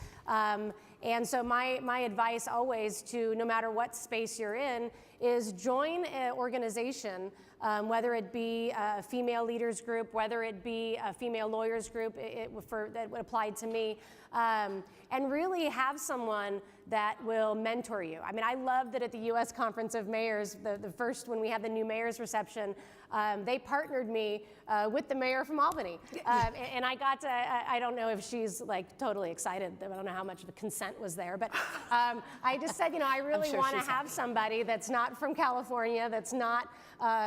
And so my advice always to, no matter what space you're in, is join an organization, whether it be a female leaders group, whether it be a female lawyers group that would apply to me, and really have someone that will mentor you. I mean, I love that at the U.S. Conference of Mayors, the first, when we had the new mayor's reception, they partnered me with the mayor from Albany. And I got to, I don't know if she's like totally excited. I don't know how much of the consent was there, but I just said, I really want to have somebody that's not from California, that's not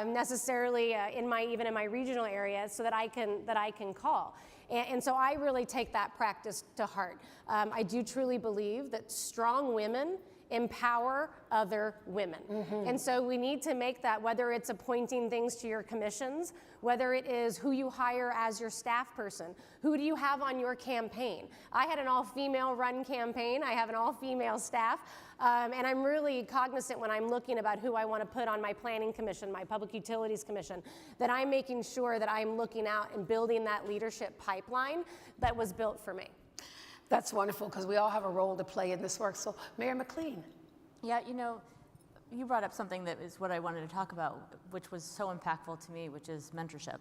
necessarily even in my regional area, so that I can call. And so I really take that practice to heart. I do truly believe that strong women empower other women. And so we need to make that, whether it's appointing things to your commissions, whether it is who you hire as your staff person, who do you have on your campaign. I had an all-female run campaign. I have an all-female staff. And I'm really cognizant when I'm looking about who I want to put on my planning commission, my public utilities commission, that I'm making sure that I'm looking out and building that leadership pipeline that was built for me. That's wonderful, because we all have a role to play in this work. So, Mayor McLean. Yeah, you brought up something that is what I wanted to talk about, which was so impactful to me, which is mentorship.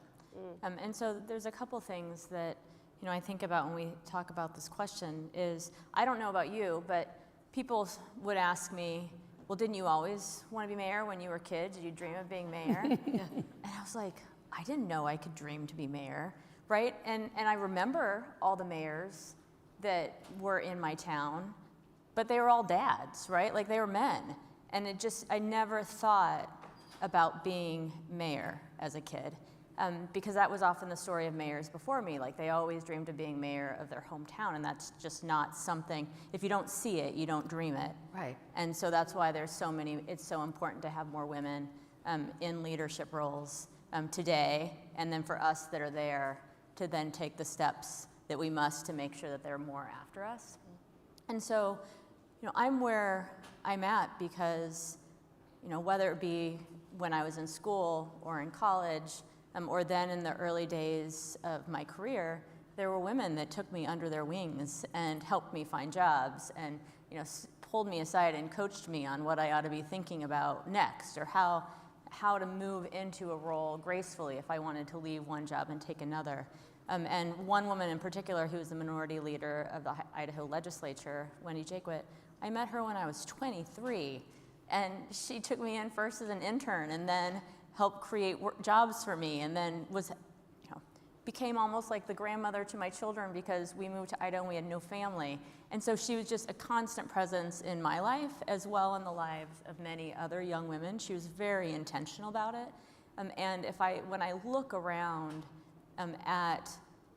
And so there's a couple things that, I think about when we talk about this question is, I don't know about you, but people would ask me, well, didn't you always want to be mayor when you were a kid? Did you dream of being mayor? And I was like, I didn't know I could dream to be mayor, right? And I remember all the mayors that were in my town, but they were all dads, right? Like, they were men. And I never thought about being mayor as a kid, because that was often the story of mayors before me. Like, they always dreamed of being mayor of their hometown, and that's just not something, if you don't see it, you don't dream it. Right. And so that's why it's so important to have more women in leadership roles today, and then for us that are there to then take the steps that we must to make sure that there are more after us. And so, I'm where I'm at because, whether it be when I was in school or in college, or then in the early days of my career, there were women that took me under their wings and helped me find jobs and, pulled me aside and coached me on what I ought to be thinking about next, or how to move into a role gracefully if I wanted to leave one job and take another. And one woman in particular, who was the minority leader of the Idaho legislature, Wendy Jaquet, I met her when I was 23, and she took me in first as an intern and then helped create jobs for me, and then became almost like the grandmother to my children because we moved to Idaho and we had no family. And so she was just a constant presence in my life as well in the lives of many other young women. She was very intentional about it. And when I look around at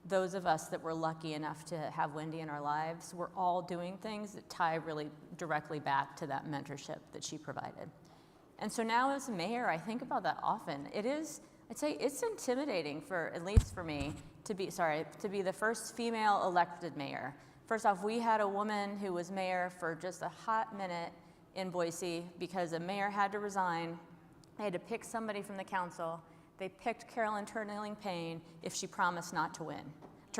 those of us that were lucky enough to have Wendy in our lives, we're all doing things that tie really directly back to that mentorship that she provided. And so now as a mayor, I think about that often. I'd say it's intimidating, at least for me, to be the first female elected mayor. First off, we had a woman who was mayor for just a hot minute in Boise because a mayor had to resign. They had to pick somebody from the council. they picked Carolyn Turning Payne if she promised not to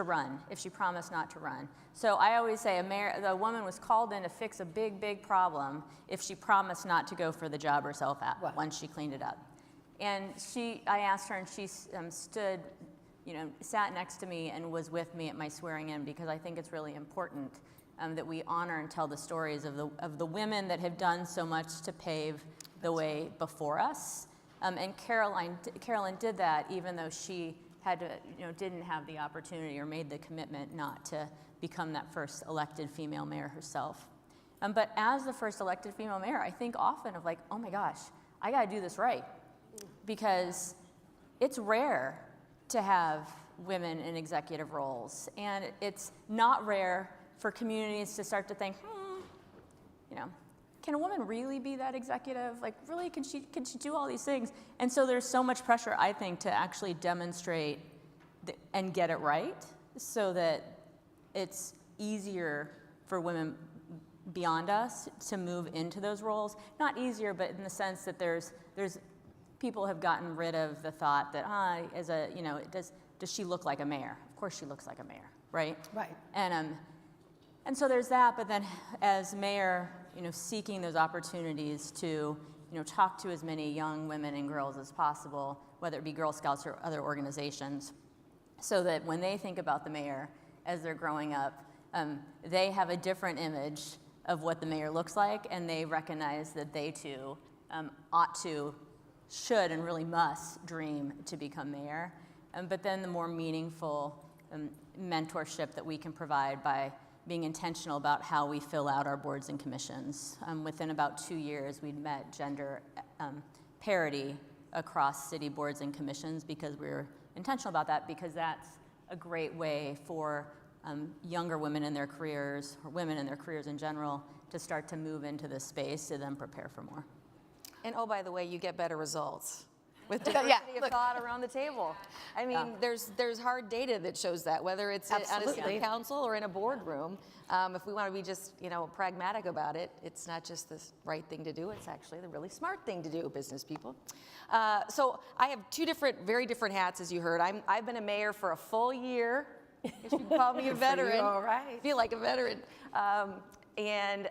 run, if she promised not to run. So I always say the woman was called in to fix a big, big problem if she promised not to go for the job herself once she cleaned it up. And I asked her, and she stood, sat next to me and was with me at my swearing in, because I think it's really important that we honor and tell the stories of the women that have done so much to pave the way before us. And Carolyn did that, even though she had to, didn't have the opportunity or made the commitment not to become that first elected female mayor herself. But as the first elected female mayor, I think often of like, oh my gosh, I got to do this right, because it's rare to have women in executive roles, and it's not rare for communities to start to think, can a woman really be that executive? Like, really, can she do all these things? And so there's so much pressure, I think, to actually demonstrate and get it right, so that it's easier for women beyond us to move into those roles. Not easier, but in the sense that there's people have gotten rid of the thought that does she look like a mayor? Of course she looks like a mayor, right? Right. And so there's that, but then as mayor, seeking those opportunities to, talk to as many young women and girls as possible, whether it be Girl Scouts or other organizations, so that when they think about the mayor as they're growing up, they have a different image of what the mayor looks like, and they recognize that they too should and really must dream to become mayor. But then the more meaningful mentorship that we can provide by being intentional about how we fill out our boards and commissions. Within about 2 years, we'd met gender parity across city boards and commissions, because we were intentional about that, because that's a great way for younger women in their careers, or women in their careers in general, to start to move into this space to then prepare for more. And oh, by the way, you get better results with diversity of thought around the table. I mean, there's hard data that shows that, whether it's at a city council or in a boardroom. If we want to be just, pragmatic about it, it's not just the right thing to do, it's actually the really smart thing to do, business people. So I have two very different hats, as you heard. I've been a mayor for a full year. I guess you can call me a veteran. All right. I feel like a veteran. And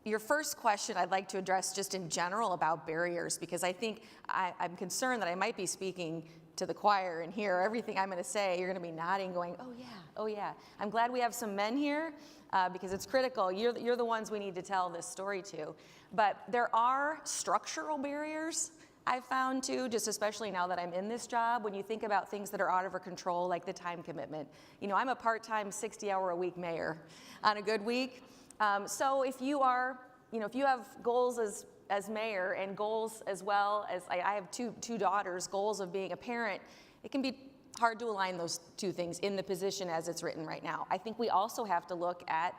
your first question I'd like to address just in general about barriers, because I think I'm concerned that I might be speaking to the choir in here. Everything I'm going to say, you're going to be nodding, going, oh yeah, oh yeah. I'm glad we have some men here, because it's critical. You're the ones we need to tell this story to. But there are structural barriers I've found too, just especially now that I'm in this job, when you think about things that are out of our control, like the time commitment. I'm a part-time 60-hour-a-week mayor on a good week. So if you are, if you have goals as mayor, and goals as well as, I have two daughters, goals of being a parent, it can be hard to align those two things in the position as it's written right now. I think we also have to look at,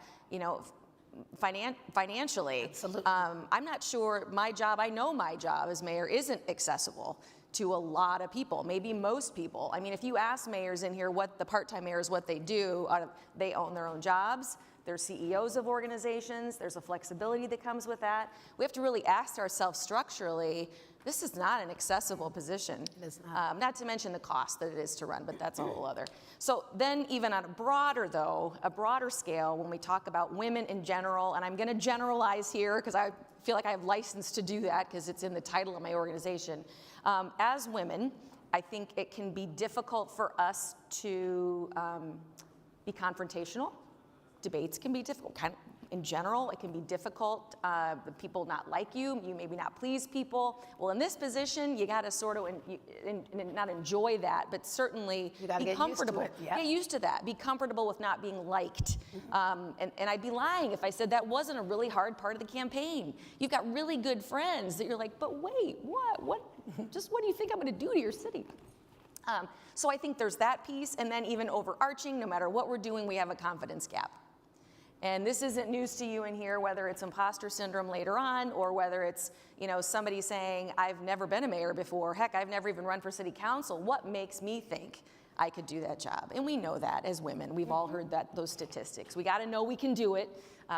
financially. Absolutely. I'm not sure I know my job as mayor isn't accessible to a lot of people, maybe most people. I mean, if you ask mayors in here what the part-time mayors, what they do, they own their own jobs. They're CEOs of organizations. There's a flexibility that comes with that. We have to really ask ourselves structurally, this is not an accessible position. It is not. Not to mention the cost that it is to run, but that's a whole other. So then even on a broader scale, when we talk about women in general, and I'm gonna generalize here because I feel like I have license to do that because it's in the title of my organization. As women, I think it can be difficult for us to be confrontational. Debates can be difficult. In general, it can be difficult. The people not like you maybe not please people. Well, in this position, you got to sort of not enjoy that, but certainly be comfortable. Get used to that. Be comfortable with not being liked. And I'd be lying if I said that wasn't a really hard part of the campaign. You've got really good friends that you're like, but wait, what? Just what do you think I'm going to do to your city? So I think there's that piece, and then even overarching, no matter what we're doing, we have a confidence gap. And this isn't news to you in here, whether it's imposter syndrome later on, or whether it's somebody saying, I've never been a mayor before, heck, I've never even run for city council. What makes me think I could do that job. And we know that as women. We've all heard those statistics. We got to know we can do it.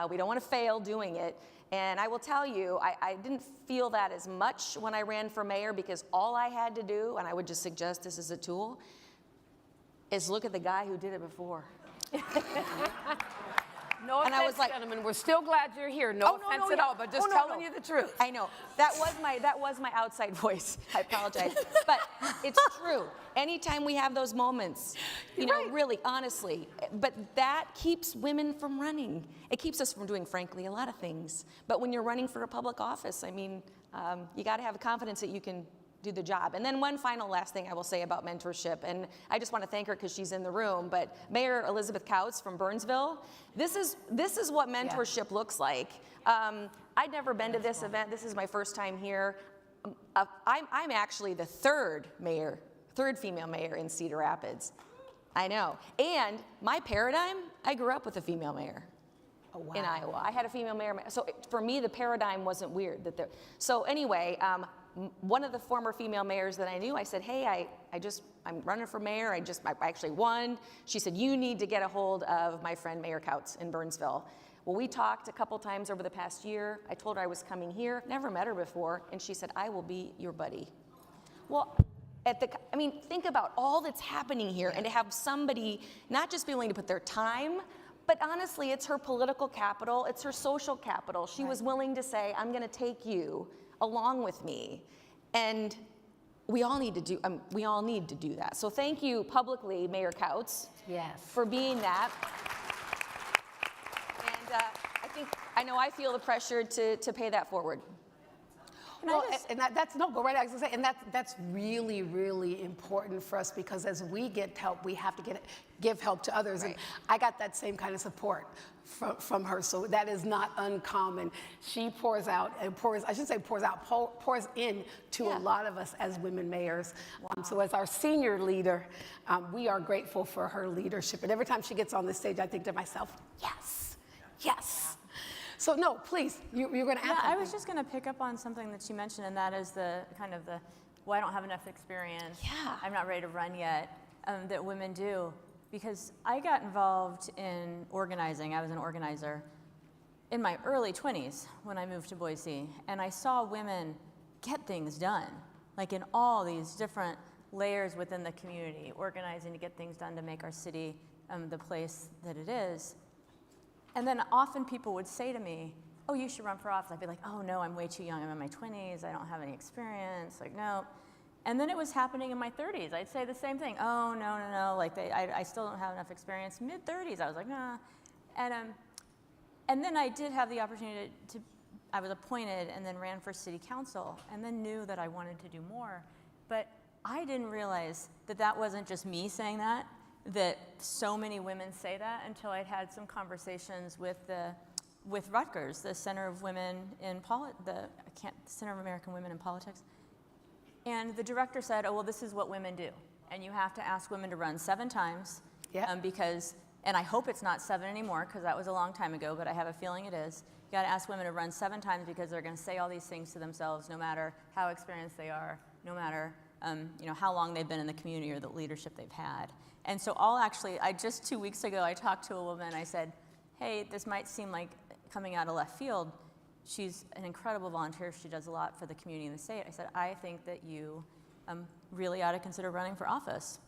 We don't want to fail doing it. And I will tell you, I didn't feel that as much when I ran for mayor, because all I had to do, and I would just suggest this as a tool, is look at the guy who did it before. No And offense, I was like, gentlemen. We're still glad you're here. No offense at all, but just telling you the truth. I know. That was my outside voice. I apologize. But it's true. Anytime we have those moments, you know, really, honestly, but that keeps women from running. It keeps us from doing, frankly, a lot of things. But when you're running for a public office, I mean, you got to have confidence that you can do the job. And then one final last thing I will say about mentorship, and I just want to thank her because she's in the room, but Mayor Elizabeth Couts from Burnsville, this is what mentorship looks like. I'd never been to this event. This is my first time here. I'm actually the third female mayor in Cedar Rapids. I know. And my paradigm, I grew up with a female mayor. Oh, wow. In Iowa. I had a female mayor. So for me, the paradigm wasn't weird. So anyway, one of the former female mayors that I knew, I said, hey, I'm running for mayor. I actually won. She said, you need to get a hold of my friend Mayor Couts in Burnsville. Well, we talked a couple times over the past year. I told her I was coming here, never met her before, and she said, I will be your buddy. Well, think about all that's happening here, and to have somebody not just be willing to put their time, but honestly, it's her political capital, it's her social capital. She was willing to say, I'm gonna take you along with me. And we all need to do that. So thank you publicly, Mayor Couts, for being that. And I feel the pressure to pay that forward. Well, and that's no, go right. I was gonna say, and that's really, really important for us, because as we get help, we have to give help to others. Right. And I got that same kind of support from her, so that is not uncommon. She pours in to a lot of us as women mayors. Wow. So as our senior leader, we are grateful for her leadership. And every time she gets on the stage, I think to myself, yes, yes. So no, please, you're going to add something. I was just going to pick up on something that you mentioned, and that is well, I don't have enough experience. Yeah. I'm not ready to run yet, that women do. Because I got involved in organizing. I was an organizer in my early 20s when I moved to Boise, and I saw women get things done, like in all these different layers within the community, organizing to get things done to make our city the place that it is. And then often people would say to me, oh, you should run for office. I'd be like, oh no, I'm way too young. I'm in my 20s. I don't have any experience. Like, no. And then it was happening in my 30s. I'd say the same thing. Oh, no. Like, I still don't have enough experience. Mid-30s, I was like, nah. And then I did have the opportunity I was appointed and then ran for city council and then knew that I wanted to do more. But I didn't realize that wasn't just me saying that so many women say that, until I'd had some conversations with Rutgers, the Center of Women in Center of American Women in Politics. And the director said, oh, well, this is what women do. And you have to ask women to run 7 times. Yeah. And I hope it's not 7 anymore, because that was a long time ago, but I have a feeling it is. You gotta ask women to run 7 times, because they're gonna say all these things to themselves, no matter how experienced they are, no matter how long they've been in the community or the leadership they've had. And so just 2 weeks ago, I talked to a woman, I said, hey, this might seem like coming out of left field. She's an incredible volunteer. She does a lot for the community and the state. I said, I think that you really ought to consider running for office.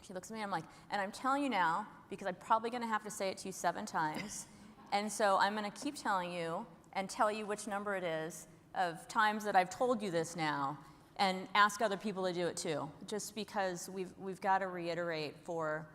She looks at me, I'm like, and I'm telling you now, because I'm probably gonna have to say it to you 7 times. And so I'm gonna keep telling you and tell you which number it is of times that I've told you this now, and ask other people to do it too. Just because we've got to reiterate for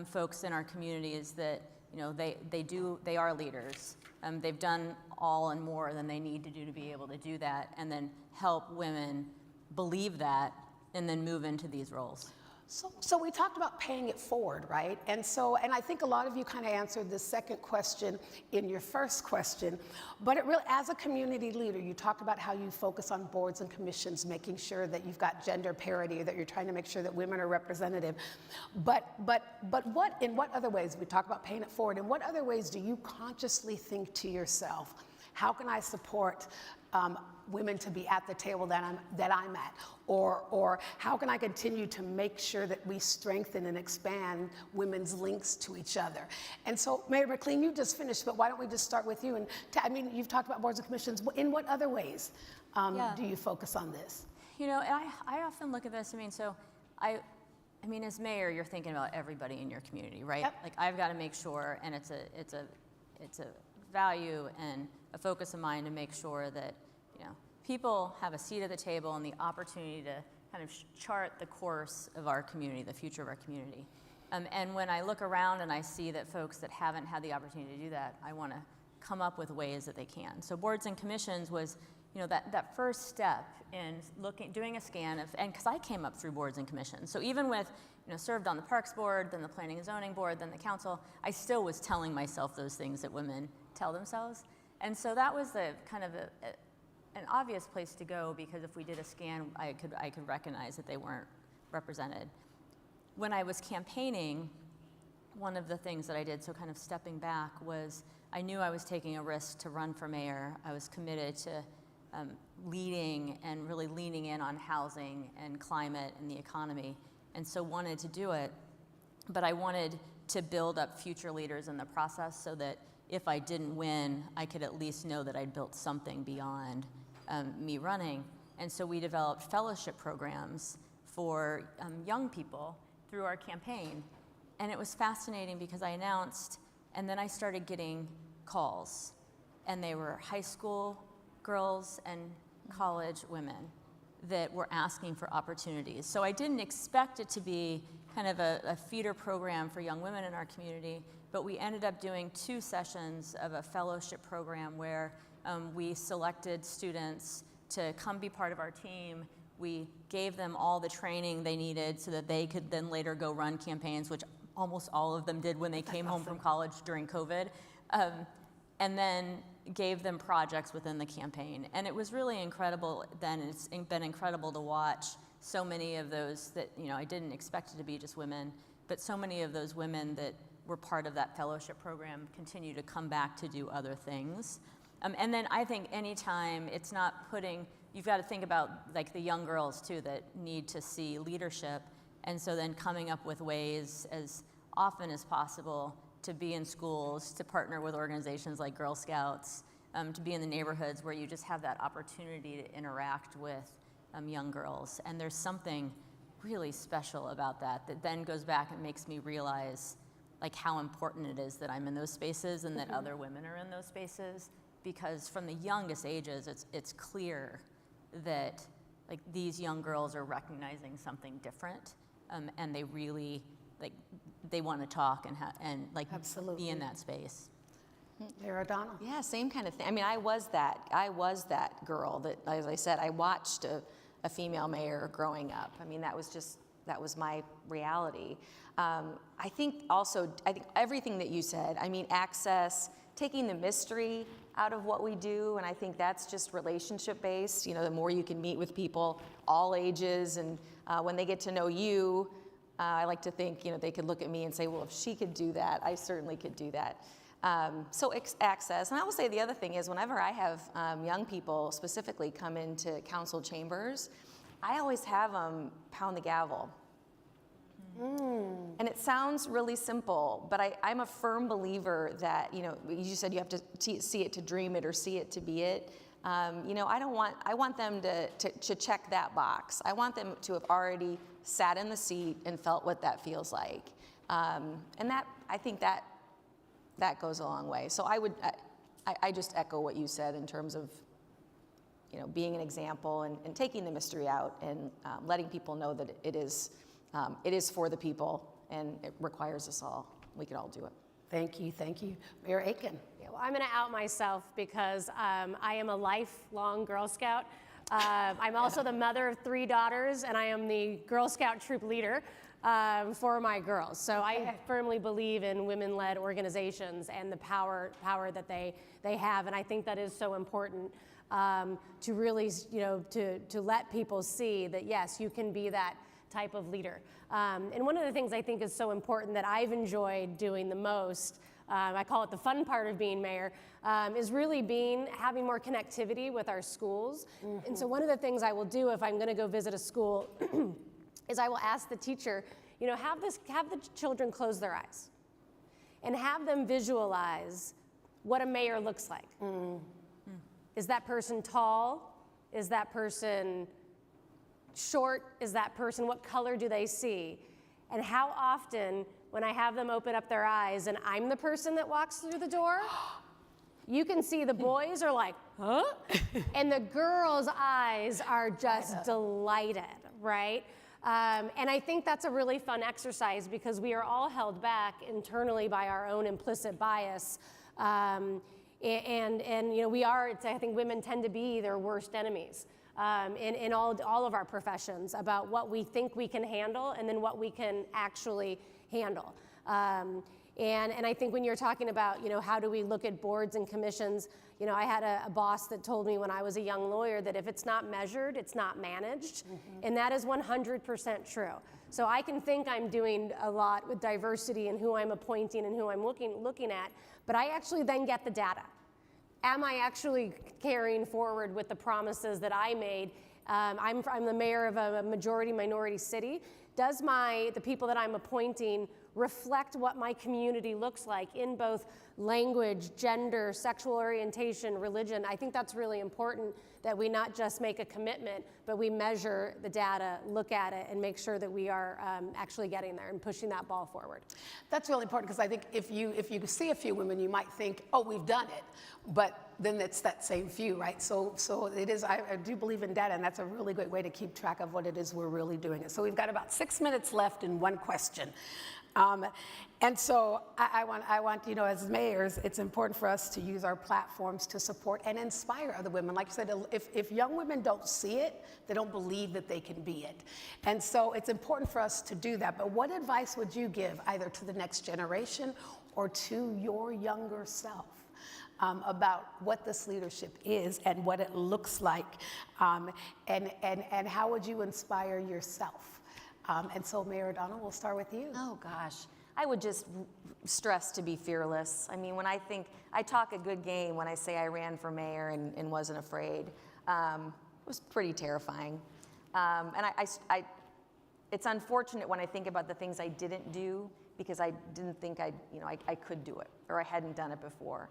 folks in our communities that they are leaders. They've done all and more than they need to do to be able to do that, and then help women believe that and then move into these roles. So we talked about paying it forward, right? And I think a lot of you kind of answered the second question in your first question, but it really, as a community leader, you talked about how you focus on boards and commissions, making sure that you've got gender parity, that you're trying to make sure that women are representative. But in what other ways, we talk about paying it forward, in what other ways do you consciously think to yourself, how can I support women to be at the table that I'm at? Or how can I continue to make sure that we strengthen and expand women's links to each other? And so, Mayor McLean, you just finished, but why don't we just start with you? And I mean, you've talked about boards and commissions. In what other ways do you focus on this? You know, I often look at this, I mean, so I mean, as mayor, you're thinking about everybody in your community, right? Yep. Like, I've got to make sure, and it's a value and a focus of mine to make sure that, you know, people have a seat at the table and the opportunity to kind of chart the course of our community, the future of our community. And when I look around and I see that folks that haven't had the opportunity to do that, I want to come up with ways that they can. So boards and commissions was, you know, that first step in doing a scan of, and because I came up through boards and commissions. So even with, you know, served on the Parks Board, then the Planning and Zoning Board, then the Council, I still was telling myself those things that women tell themselves. And so that was the kind of an obvious place to go, because if we did a scan, I could recognize that they weren't represented. When I was campaigning, one of the things that I did, so kind of stepping back, was I knew I was taking a risk to run for mayor. I was committed to leading and really leaning in on housing and climate and the economy, and so wanted to do it. But I wanted to build up future leaders in the process so that if I didn't win, I could at least know that I'd built something beyond me running. And so we developed fellowship programs for young people through our campaign. And it was fascinating because I announced, and then I started getting calls, and they were high school girls and college women that were asking for opportunities. So I didn't expect it to be kind of a feeder program for young women in our community, but we ended up doing 2 sessions of a fellowship program where we selected students to come be part of our team. We gave them all the training they needed so that they could then later go run campaigns, which almost all of them did when they came home from college during COVID, and then gave them projects within the campaign. And it was really incredible then, and it's been incredible to watch so many of those that, you know, I didn't expect it to be just women, but so many of those women that were part of that fellowship program continue to come back to do other things. And then I think anytime it's not putting, you've got to think about like the young girls too that need to see leadership, and so then coming up with ways as often as possible to be in schools, to partner with organizations like Girl Scouts, to be in the neighborhoods where you just have that opportunity to interact with young girls. And there's something really special about that then goes back and makes me realize like how important it is that I'm in those spaces and that other women are in those spaces, because from the youngest ages, it's clear that like these young girls are recognizing something different, and they really like they want to talk and like Absolutely. be in that space. Mayor O'Donnell. Yeah, same kind of thing. I mean, I was that girl that, as I said, I watched a female mayor growing up. I mean, that was my reality. I think everything that you said, I mean, access, taking the mystery out of what we do, and I think that's just relationship based. You know, the more you can meet with people, all ages, and when they get to know you, I like to think, you know, they could look at me and say, well, if she could do that, I certainly could do that. So access, and I will say the other thing is whenever I have young people specifically come into council chambers, I always have them pound the gavel. And it sounds really simple, but I'm a firm believer that, you know, you said you have to see it to dream it or see it to be it. You know, I want them to check that box. I want them to have already sat in the seat and felt what that feels like. And that, I think that goes a long way. So I just echo what you said in terms of, you know, being an example and taking the mystery out and letting people know that it is for the people and it requires us all. We can all do it. Thank you. Mayor Aiken. Yeah, well, I'm going to out myself because I am a lifelong Girl Scout. I'm also the mother of 3 daughters, and I am the Girl Scout troop leader for my girls. So I firmly believe in women-led organizations and the power that they have, and I think that is so important to really, you know, to let people see that yes, you can be that type of leader. And one of the things I think is so important that I've enjoyed doing the most I call it the fun part of being mayor, is really having more connectivity with our schools. And so one of the things I will do if I'm going to go visit a school is I will ask the teacher, you know, have the children close their eyes and have them visualize what a mayor looks like. Is that person tall? Is that person short? Is that person, what color do they see? And how often, when I have them open up their eyes and I'm the person that walks through the door, you can see the boys are like, huh? And the girls' eyes are just delighted, right? And I think that's a really fun exercise because we are all held back internally by our own implicit bias. And you know, I think women tend to be their worst enemies in all of our professions about what we think we can handle and then what we can actually handle. And I think when you're talking about, you know, how do we look at boards and commissions, you know, I had a boss that told me when I was a young lawyer that if it's not measured, it's not managed. And that is 100% true. So I can think I'm doing a lot with diversity and who I'm appointing and who I'm looking at, but I actually then get the data. Am I actually carrying forward with the promises that I made? I'm the mayor of a majority minority city. Does the people that I'm appointing reflect what my community looks like in both language, gender, sexual orientation, religion? I think that's really important that we not just make a commitment, but we measure the data, look at it, and make sure that we are actually getting there and pushing that ball forward. That's really important because I think if you see a few women, you might think, oh, we've done it, but then it's that same few, right? So it is. I do believe in data, and that's a really great way to keep track of what it is we're really doing. So we've got about 6 minutes left and one question. And so I want, you know, as mayors, it's important for us to use our platforms to support and inspire other women. Like you said, if young women don't see it, they don't believe that they can be it. And so it's important for us to do that. But what advice would you give either to the next generation or to your younger self about what this leadership is and what it looks like? And how would you inspire yourself? And so, Mayor O'Donnell, we'll start with you. Oh, gosh. I would just stress to be fearless. I mean, when I talk a good game when I say I ran for mayor and wasn't afraid. It was pretty terrifying. And it's unfortunate when I think about the things I didn't do because I didn't think I could do it or I hadn't done it before.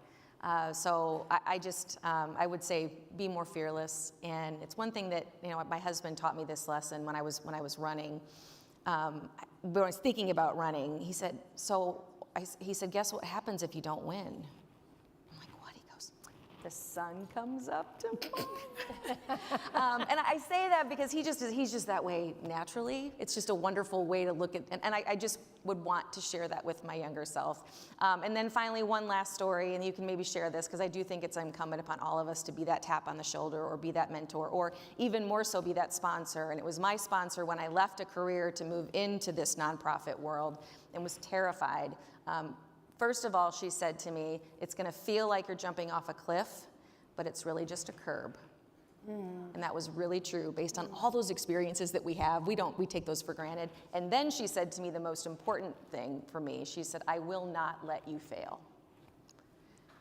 So I would say be more fearless. And it's one thing that, you know, my husband taught me this lesson when I was running. When I was thinking about running, he said, guess what happens if you don't win? I'm like, what? He goes, the sun comes up tomorrow. And I say that because he's just that way naturally. It's just a wonderful way to look at, and I just would want to share that with my younger self. And then finally, one last story, and you can maybe share this because I do think it's incumbent upon all of us to be that tap on the shoulder or be that mentor or even more so be that sponsor. And it was my sponsor when I left a career to move into this nonprofit world and was terrified. First of all, she said to me, it's going to feel like you're jumping off a cliff, but it's really just a curb. And that was really true based on all those experiences that we have. We take those for granted. And then she said to me the most important thing for me. She said, I will not let you fail.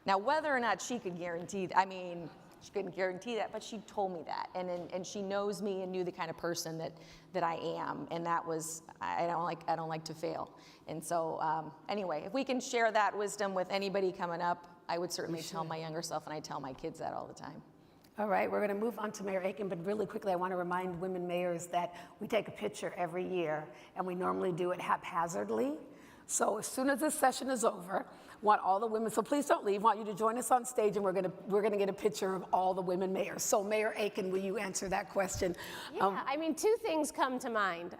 Now, whether or not she could guarantee, she couldn't guarantee that, but she told me that. And she knows me and knew the kind of person that I am. And that was, I don't like to fail. And so anyway, if we can share that wisdom with anybody coming up, I would certainly tell my younger self, and I tell my kids that all the time. All right, we're going to move on to Mayor Aiken, but really quickly, I want to remind women mayors that we take a picture every year, and we normally do it haphazardly. So as soon as this session is over, want all the women, so please don't leave, want you to join us on stage, and we're going to get a picture of all the women mayors. So Mayor Aiken, will you answer that question? Yeah, two things come to mind.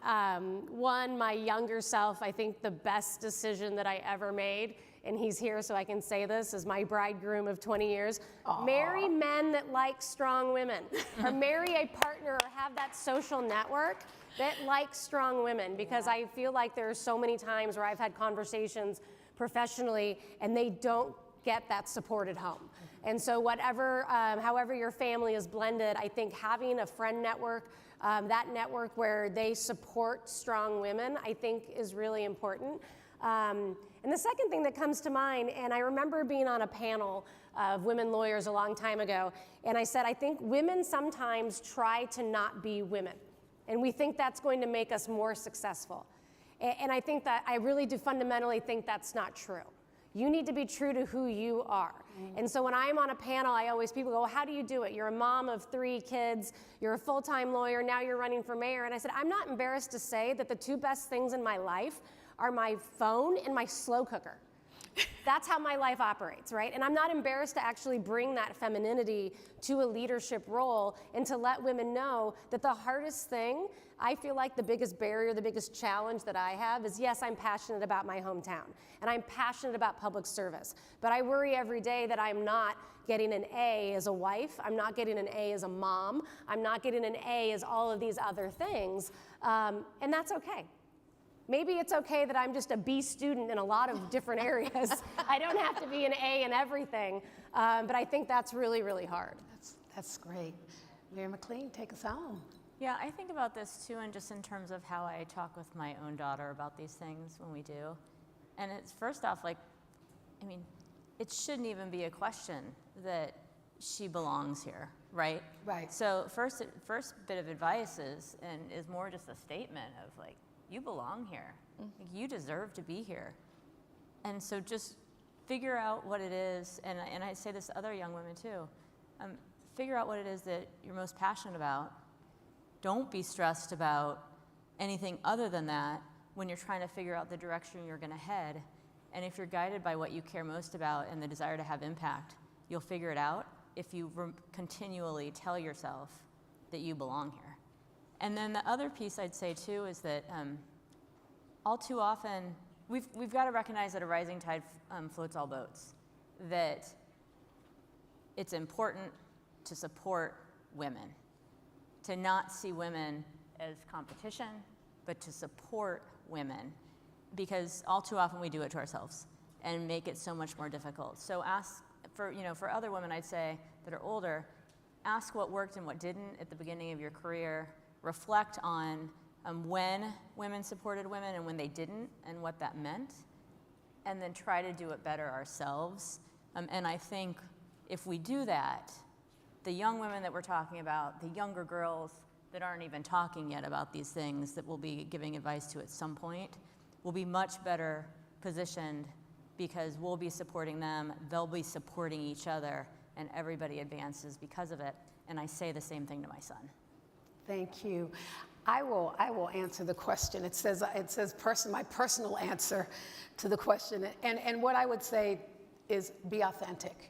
One, my younger self, I think the best decision that I ever made, and he's here so I can say this, as my bridegroom of 20 years, marry men that like strong women, or marry a partner or have that social network that likes strong women, because I feel like there are so many times where I've had conversations professionally and they don't get that support at home. And so however your family is blended, I think having a friend network, that network where they support strong women, I think is really important. And the second thing that comes to mind, and I remember being on a panel of women lawyers a long time ago, and I said, I think women sometimes try to not be women, and we think that's going to make us more successful. And I think that, I really do fundamentally think that's not true. You need to be true to who you are. And so when I'm on a panel, people go, well, how do you do it? You're a mom of 3 kids, you're a full-time lawyer, now you're running for mayor. And I said, I'm not embarrassed to say that the 2 best things in my life are my phone and my slow cooker. That's how my life operates, right? And I'm not embarrassed to actually bring that femininity to a leadership role and to let women know that the hardest thing, I feel like the biggest barrier, the biggest challenge that I have is, yes, I'm passionate about my hometown and I'm passionate about public service, but I worry every day that I'm not getting an A as a wife, I'm not getting an A as a mom, I'm not getting an A as all of these other things, and that's okay. Maybe it's okay that I'm just a B student in a lot of different areas. I don't have to be an A in everything, but I think that's really, really hard. That's great. Mayor McLean, take us home. Yeah, I think about this too, and just in terms of how I talk with my own daughter about these things when we do. And it's first off, it shouldn't even be a question that she belongs here, right? Right. So first bit of advice is more just a statement of you belong here. You deserve to be here. And so just figure out what it is, and I say this to other young women too, figure out what it is that you're most passionate about. Don't be stressed about anything other than that when you're trying to figure out the direction you're gonna head. And if you're guided by what you care most about and the desire to have impact, you'll figure it out if you continually tell yourself that you belong here. And then the other piece I'd say too is that all too often, we've got to recognize that a rising tide floats all boats, that it's important to support women, to not see women as competition, but to support women, because all too often we do it to ourselves and make it so much more difficult. So ask, for other women I'd say that are older, ask what worked and what didn't at the beginning of your career. Reflect on when women supported women and when they didn't and what that meant, and then try to do it better ourselves. And I think if we do that, the young women that we're talking about, the younger girls that aren't even talking yet about these things that we'll be giving advice to at some point, will be much better positioned because we'll be supporting them, they'll be supporting each other, and everybody advances because of it. And I say the same thing to my son. Thank you. I will answer the question. It says my personal answer to the question. And what I would say is be authentic.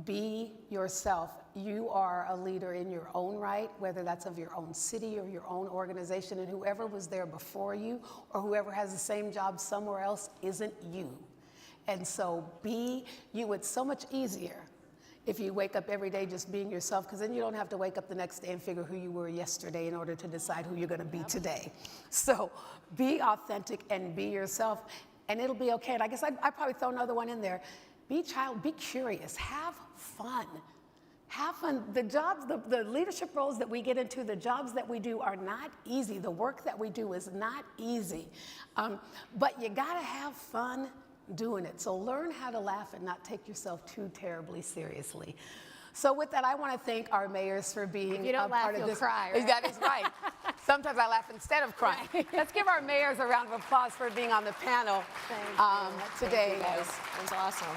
Be yourself. You are a leader in your own right, whether that's of your own city or your own organization, and whoever was there before you or whoever has the same job somewhere else isn't you. And so be you. It's so much easier if you wake up every day just being yourself, because then you don't have to wake up the next day and figure who you were yesterday in order to decide who you're going to be today. So be authentic and be yourself, and it'll be okay. And I guess I'd probably throw another one in there. Be curious, have fun. Have fun. The jobs, the leadership roles that we get into, the jobs that we do are not easy. The work that we do is not easy. But you gotta have fun doing it. So learn how to laugh and not take yourself too terribly seriously. So with that, I want to thank our mayors for being If you don't laugh, part of you'll this. cry, right? That is right. Sometimes I laugh instead of crying. Let's give our mayors a round of applause for being on the panel today. Thank you guys. It was awesome.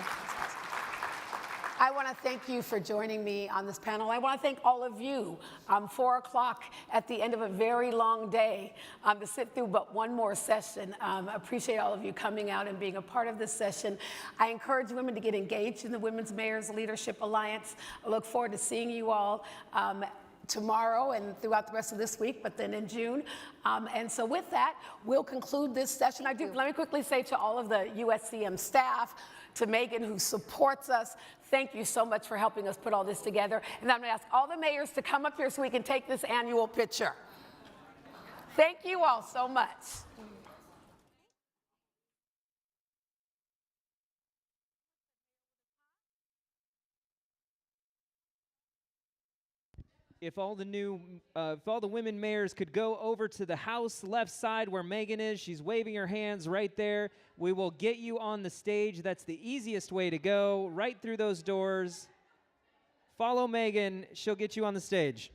I want to thank you for joining me on this panel. I want to thank all of you. 4 o'clock at the end of a very long day to sit through but one more session. Appreciate all of you coming out and being a part of this session. I encourage women to get engaged in the Women's Mayors Leadership Alliance. I look forward to seeing you all tomorrow and throughout the rest of this week, but then in June. And so with that, we'll conclude this session. Let me quickly say to all of the USCM staff, to Megan, who supports us, thank you so much for helping us put all this together. And I'm going to ask all the mayors to come up here so we can take this annual picture. Thank you all so much. If all the women mayors could go over to the house left side where Megan is, she's waving her hands right there. We will get you on the stage. That's the easiest way to go, right through those doors. Follow Megan, she'll get you on the stage.